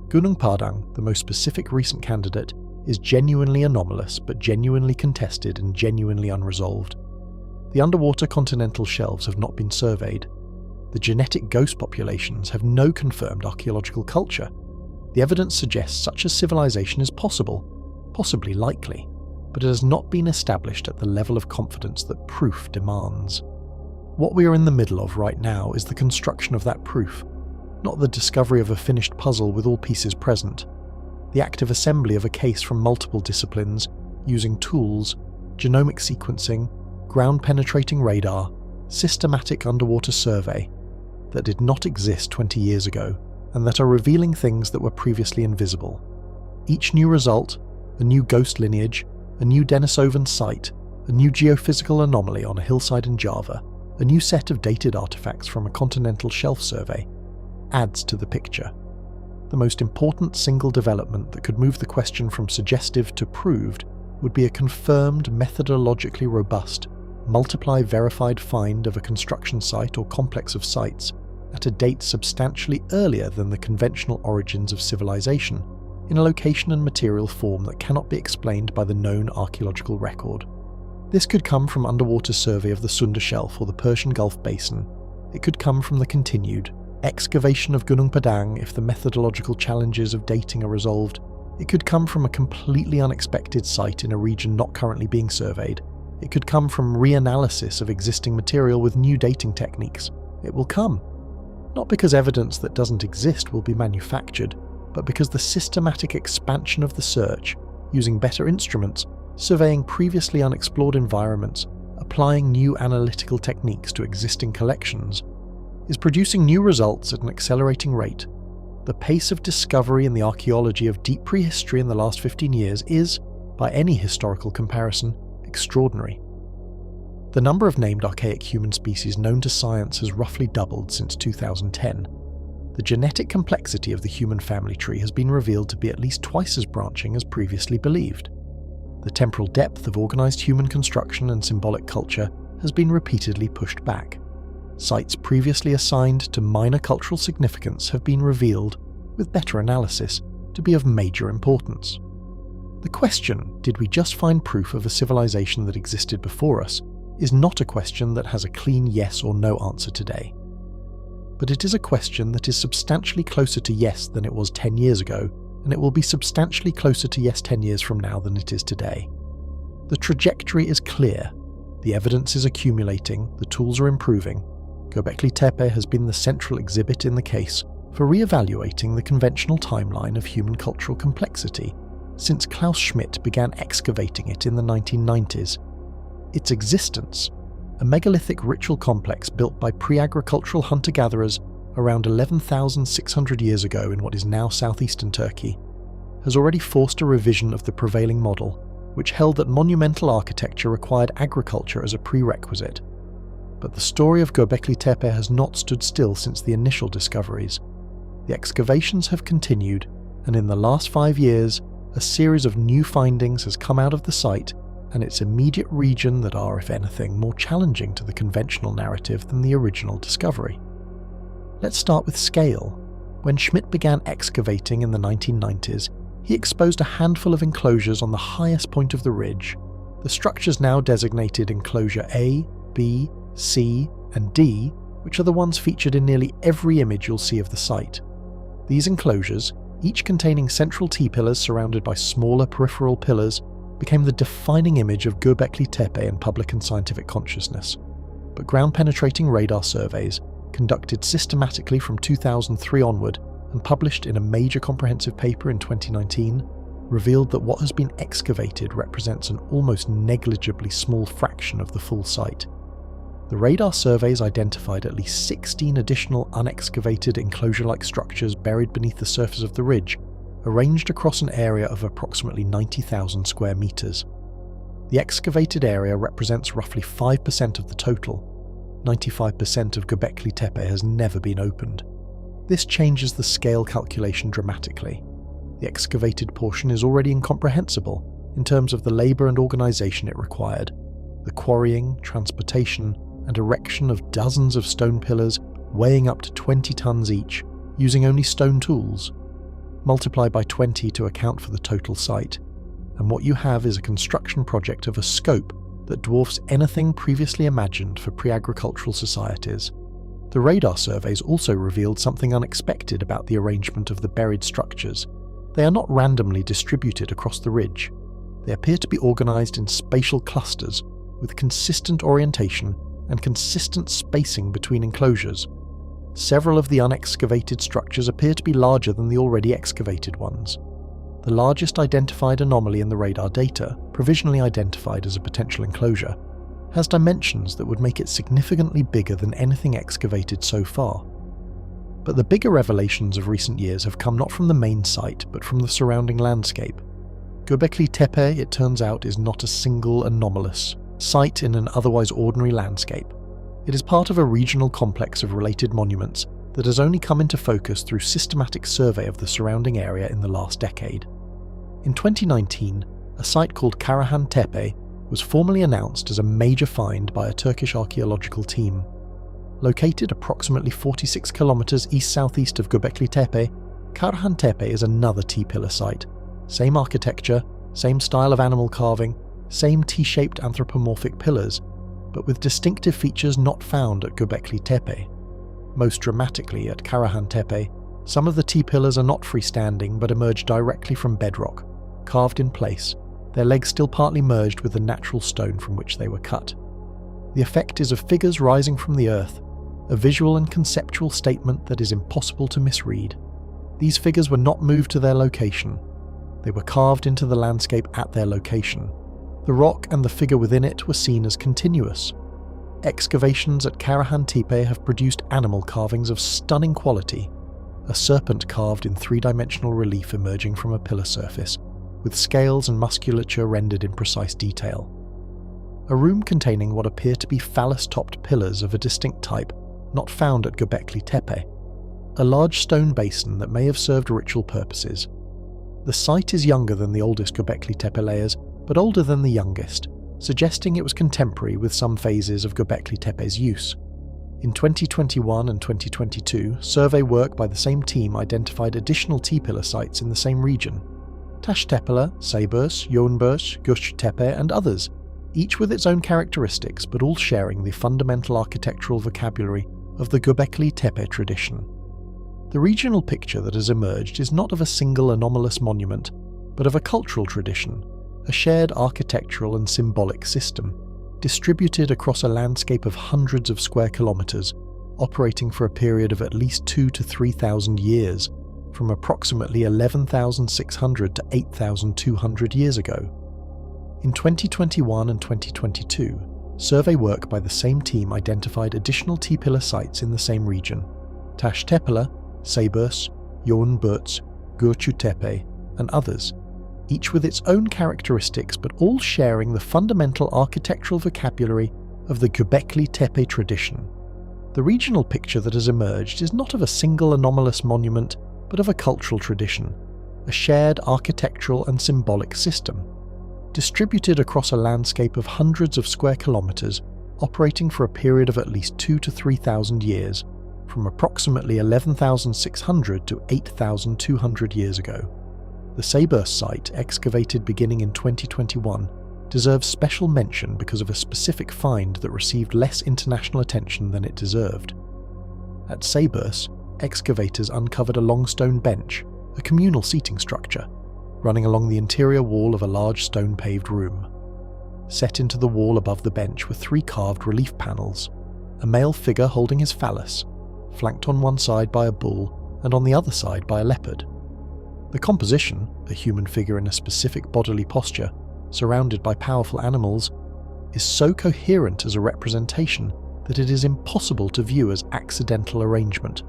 Gunung Padang, the most specific recent candidate, is genuinely anomalous but genuinely contested and genuinely unresolved. The underwater continental shelves have not been surveyed. The genetic ghost populations have no confirmed archaeological culture. The evidence suggests such a civilization is possible, possibly likely. but it has not been established at the level of confidence that proof demands. What we are in the middle of right now is the construction of that proof, not the discovery of a finished puzzle with all pieces present. The active assembly of a case from multiple disciplines, using tools, genomic sequencing, ground-penetrating radar, systematic underwater survey, that did not exist 20 years ago, and that are revealing things that were previously invisible. Each new result, a new ghost lineage, a new Denisovan site, a new geophysical anomaly on a hillside in Java, a new set of dated artifacts from a continental shelf survey, adds to the picture. The most important single development that could move the question from suggestive to proved would be a confirmed, methodologically robust, multiply verified find of a construction site or complex of sites at a date substantially earlier than the conventional origins of civilization, in a location and material form that cannot be explained by the known archaeological record. This could come from underwater survey of the Sunda Shelf or the Persian Gulf Basin. It could come from the continued excavation of Gunung Padang if the methodological challenges of dating are resolved. It could come from a completely unexpected site in a region not currently being surveyed. It could come from reanalysis of existing material with new dating techniques. It will come. Not because evidence that doesn't exist will be manufactured, but because the systematic expansion of the search, using better instruments, surveying previously unexplored environments, applying new analytical techniques to existing collections, is producing new results at an accelerating rate. The pace of discovery in the archaeology of deep prehistory in the last 15 years is, by any historical comparison, extraordinary. The number of named archaic human species known to science has roughly doubled since 2010. The genetic complexity of the human family tree has been revealed to be at least twice as branching as previously believed. The temporal depth of organized human construction and symbolic culture has been repeatedly pushed back. Sites previously assigned to minor cultural significance have been revealed, with better analysis, to be of major importance. The question, did we just find proof of a civilization that existed before us, is not a question that has a clean yes or no answer today. But it is a question that is substantially closer to yes than it was 10 years ago, and it will be substantially closer to yes 10 years from now than it is today. The trajectory is clear. The evidence is accumulating, the tools are improving. Göbekli Tepe has been the central exhibit in the case for re-evaluating the conventional timeline of human cultural complexity since Klaus Schmidt began excavating it in the 1990s. Its existence, a megalithic ritual complex built by pre-agricultural hunter-gatherers around 11,600 years ago in what is now southeastern Turkey, has already forced a revision of the prevailing model, which held that monumental architecture required agriculture as a prerequisite. But the story of Göbekli Tepe has not stood still since the initial discoveries. The excavations have continued, and in the last 5 years, a series of new findings has come out of the site and its immediate region that are, if anything, more challenging to the conventional narrative than the original discovery. Let's start with scale. When Schmidt began excavating in the 1990s, he exposed a handful of enclosures on the highest point of the ridge. The structures now designated Enclosure A, B, C, and D, which are the ones featured in nearly every image you'll see of the site. These enclosures, each containing central T-pillars surrounded by smaller peripheral pillars, became the defining image of Göbekli Tepe in public and scientific consciousness. But ground-penetrating radar surveys, conducted systematically from 2003 onward and published in a major comprehensive paper in 2019, revealed that what has been excavated represents an almost negligibly small fraction of the full site. The radar surveys identified at least 16 additional unexcavated enclosure-like structures buried beneath the surface of the ridge, arranged across an area of approximately 90,000 square meters. The excavated area represents roughly 5% of the total. 95% of Göbekli Tepe has never been opened. This changes the scale calculation dramatically. The excavated portion is already incomprehensible in terms of the labour and organisation it required. The quarrying, transportation, and erection of dozens of stone pillars weighing up to 20 tons each, using only stone tools. Multiply by 20 to account for the total site, and what you have is a construction project of a scope that dwarfs anything previously imagined for pre-agricultural societies. The radar surveys also revealed something unexpected about the arrangement of the buried structures. They are not randomly distributed across the ridge. They appear to be organised in spatial clusters with consistent orientation and consistent spacing between enclosures. Several of the unexcavated structures appear to be larger than the already excavated ones. The largest identified anomaly in the radar data, provisionally identified as a potential enclosure, has dimensions that would make it significantly bigger than anything excavated so far. But the bigger revelations of recent years have come not from the main site, but from the surrounding landscape. Göbekli Tepe, it turns out, is not a single anomalous site in an otherwise ordinary landscape. It is part of a regional complex of related monuments that has only come into focus through systematic survey of the surrounding area in the last decade. In 2019, a site called Karahan Tepe was formally announced as a major find by a Turkish archaeological team. Located approximately 46 kilometers east-southeast of Göbekli Tepe, Karahan Tepe is another T-pillar site. Same architecture, same style of animal carving, same T-shaped anthropomorphic pillars, but with distinctive features not found at Göbekli Tepe. Most dramatically, at Karahan Tepe, some of the T-pillars are not freestanding but emerge directly from bedrock, carved in place, their legs still partly merged with the natural stone from which they were cut. The effect is of figures rising from the earth, a visual and conceptual statement that is impossible to misread. These figures were not moved to their location. They were carved into the landscape at their location. The rock and the figure within it were seen as continuous. Excavations at Karahan Tepe have produced animal carvings of stunning quality, a serpent carved in three-dimensional relief emerging from a pillar surface, with scales and musculature rendered in precise detail. A room containing what appear to be phallus-topped pillars of a distinct type, not found at Göbekli Tepe. A large stone basin that may have served ritual purposes. The site is younger than the oldest Göbekli Tepe layers, but older than the youngest, suggesting it was contemporary with some phases of Göbekli Tepe's use. In 2021 and 2022, survey work by the same team identified additional T-pillar sites in the same region. Taştepeler, Seyburs, Yoğunbaş, Göçtepe and others, each with its own characteristics but all sharing the fundamental architectural vocabulary of the Göbekli Tepe tradition. The regional picture that has emerged is not of a single anomalous monument, but of a cultural tradition, a shared architectural and symbolic system, distributed across a landscape of hundreds of square kilometers, operating for a period of at least 2,000 to 3,000 years, from approximately 11,600 to 8,200 years ago. In 2021 and 2022, survey work by the same team identified additional T-pillar sites in the same region: Taştepeler, Seyburs, Yoğunbaş, Göçtepe, and others, each with its own characteristics but all sharing the fundamental architectural vocabulary of the Göbekli Tepe tradition. The regional picture that has emerged is not of a single anomalous monument, but of a cultural tradition, a shared architectural and symbolic system, distributed across a landscape of hundreds of square kilometers, operating for a period of at least 2,000 to 3,000 years, from approximately 11,600 to 8,200 years ago. The Seyburs site, excavated beginning in 2021, deserves special mention because of a specific find that received less international attention than it deserved. At Seyburs, excavators uncovered a long stone bench, a communal seating structure, running along the interior wall of a large stone-paved room. Set into the wall above the bench were 3 carved relief panels, a male figure holding his phallus, flanked on one side by a bull and on the other side by a leopard. The composition, a human figure in a specific bodily posture, surrounded by powerful animals, is so coherent as a representation that it is impossible to view as accidental arrangement.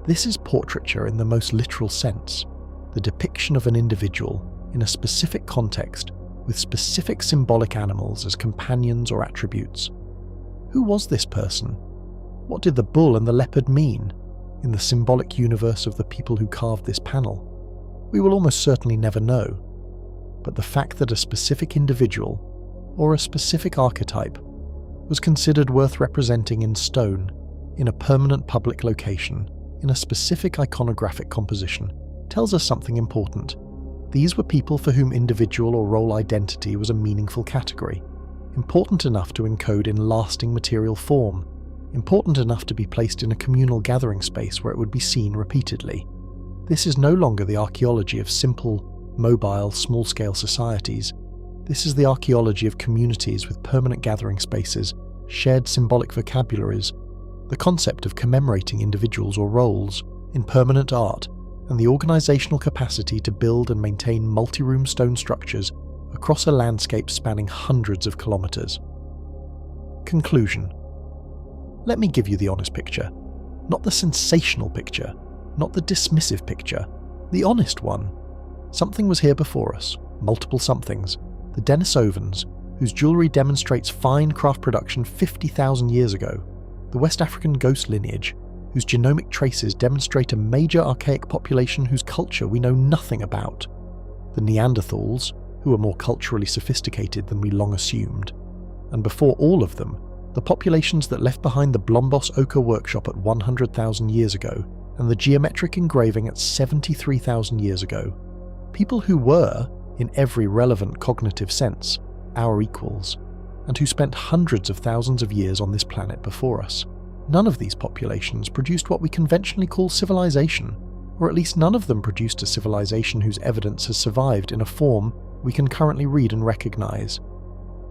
This is portraiture in the most literal sense, the depiction of an individual in a specific context with specific symbolic animals as companions or attributes. Who was this person? What did the bull and the leopard mean in the symbolic universe of the people who carved this panel? We will almost certainly never know, but the fact that a specific individual, or a specific archetype, was considered worth representing in stone, in a permanent public location, in a specific iconographic composition, tells us something important. These were people for whom individual or role identity was a meaningful category, important enough to encode in lasting material form, important enough to be placed in a communal gathering space where it would be seen repeatedly. This is no longer the archaeology of simple, mobile, small-scale societies. This is the archaeology of communities with permanent gathering spaces, shared symbolic vocabularies, the concept of commemorating individuals or roles, impermanent art, and the organisational capacity to build and maintain multi-room stone structures across a landscape spanning hundreds of kilometres. Conclusion. Let me give you the honest picture. Not the sensational picture, not the dismissive picture, the honest one. Something was here before us, multiple somethings. The Denisovans, whose jewellery demonstrates fine craft production 50,000 years ago. The West African ghost lineage, whose genomic traces demonstrate a major archaic population whose culture we know nothing about. The Neanderthals, who are more culturally sophisticated than we long assumed. And before all of them, the populations that left behind the Blombos ochre workshop at 100,000 years ago, and the geometric engraving at 73,000 years ago. People who were, in every relevant cognitive sense, our equals, and who spent hundreds of thousands of years on this planet before us. None of these populations produced what we conventionally call civilization, or at least none of them produced a civilization whose evidence has survived in a form we can currently read and recognize.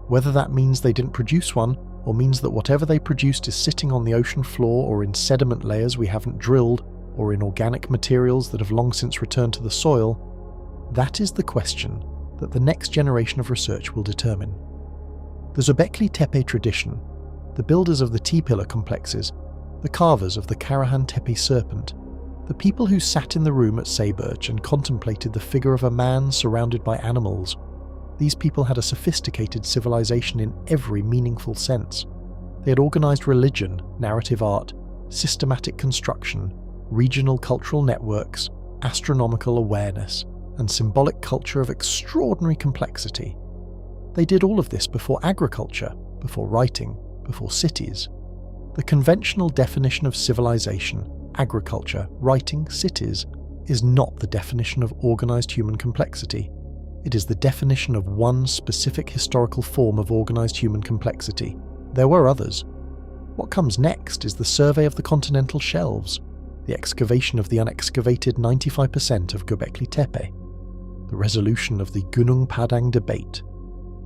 Whether that means they didn't produce one, or means that whatever they produced is sitting on the ocean floor or in sediment layers we haven't drilled, or in organic materials that have long since returned to the soil, that is the question that the next generation of research will determine. The Göbekli Tepe tradition, the builders of the T-pillar complexes, the carvers of the Karahan Tepe serpent, the people who sat in the room at Sayburch and contemplated the figure of a man surrounded by animals, these people had a sophisticated civilization in every meaningful sense. They had organized religion, narrative art, systematic construction, regional cultural networks, astronomical awareness, and symbolic culture of extraordinary complexity. They did all of this before agriculture, before writing, before cities. The conventional definition of civilization, agriculture, writing, cities, is not the definition of organized human complexity. It is the definition of one specific historical form of organized human complexity. There were others. What comes next is the survey of the continental shelves, the excavation of the unexcavated 95% of Göbekli Tepe, the resolution of the Gunung Padang debate,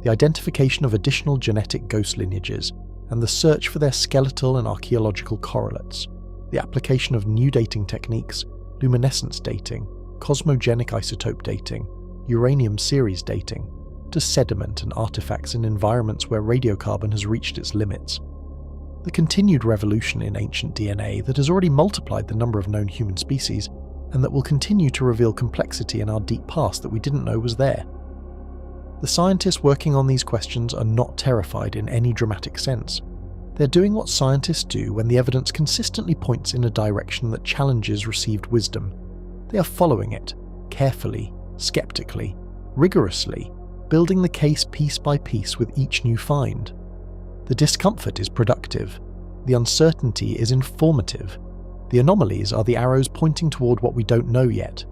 the identification of additional genetic ghost lineages, and the search for their skeletal and archaeological correlates, the application of new dating techniques, luminescence dating, cosmogenic isotope dating, uranium series dating, to sediment and artifacts in environments where radiocarbon has reached its limits. The continued revolution in ancient DNA that has already multiplied the number of known human species, and that will continue to reveal complexity in our deep past that we didn't know was there. The scientists working on these questions are not terrified in any dramatic sense. They're doing what scientists do when the evidence consistently points in a direction that challenges received wisdom. They are following it, carefully, skeptically, rigorously, building the case piece by piece with each new find. The discomfort is productive. The uncertainty is informative. The anomalies are the arrows pointing toward what we don't know yet.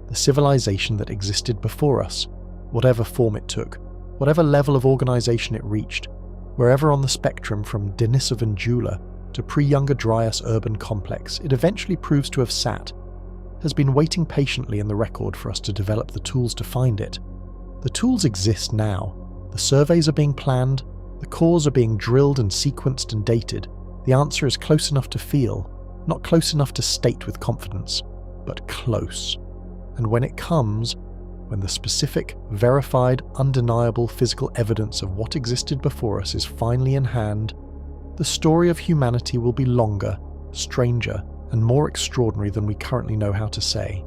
The civilization that existed before us, whatever form it took, whatever level of organization it reached, wherever on the spectrum from Denisovan Jula to pre-Younger Dryas urban complex it eventually proves to have sat, has been waiting patiently in the record for us to develop the tools to find it. The tools exist now. The surveys are being planned, the cores are being drilled and sequenced and dated. The answer is close enough to feel, not close enough to state with confidence, but close. And when it comes, when the specific, verified, undeniable physical evidence of what existed before us is finally in hand, the story of humanity will be longer, stranger, and more extraordinary than we currently know how to say.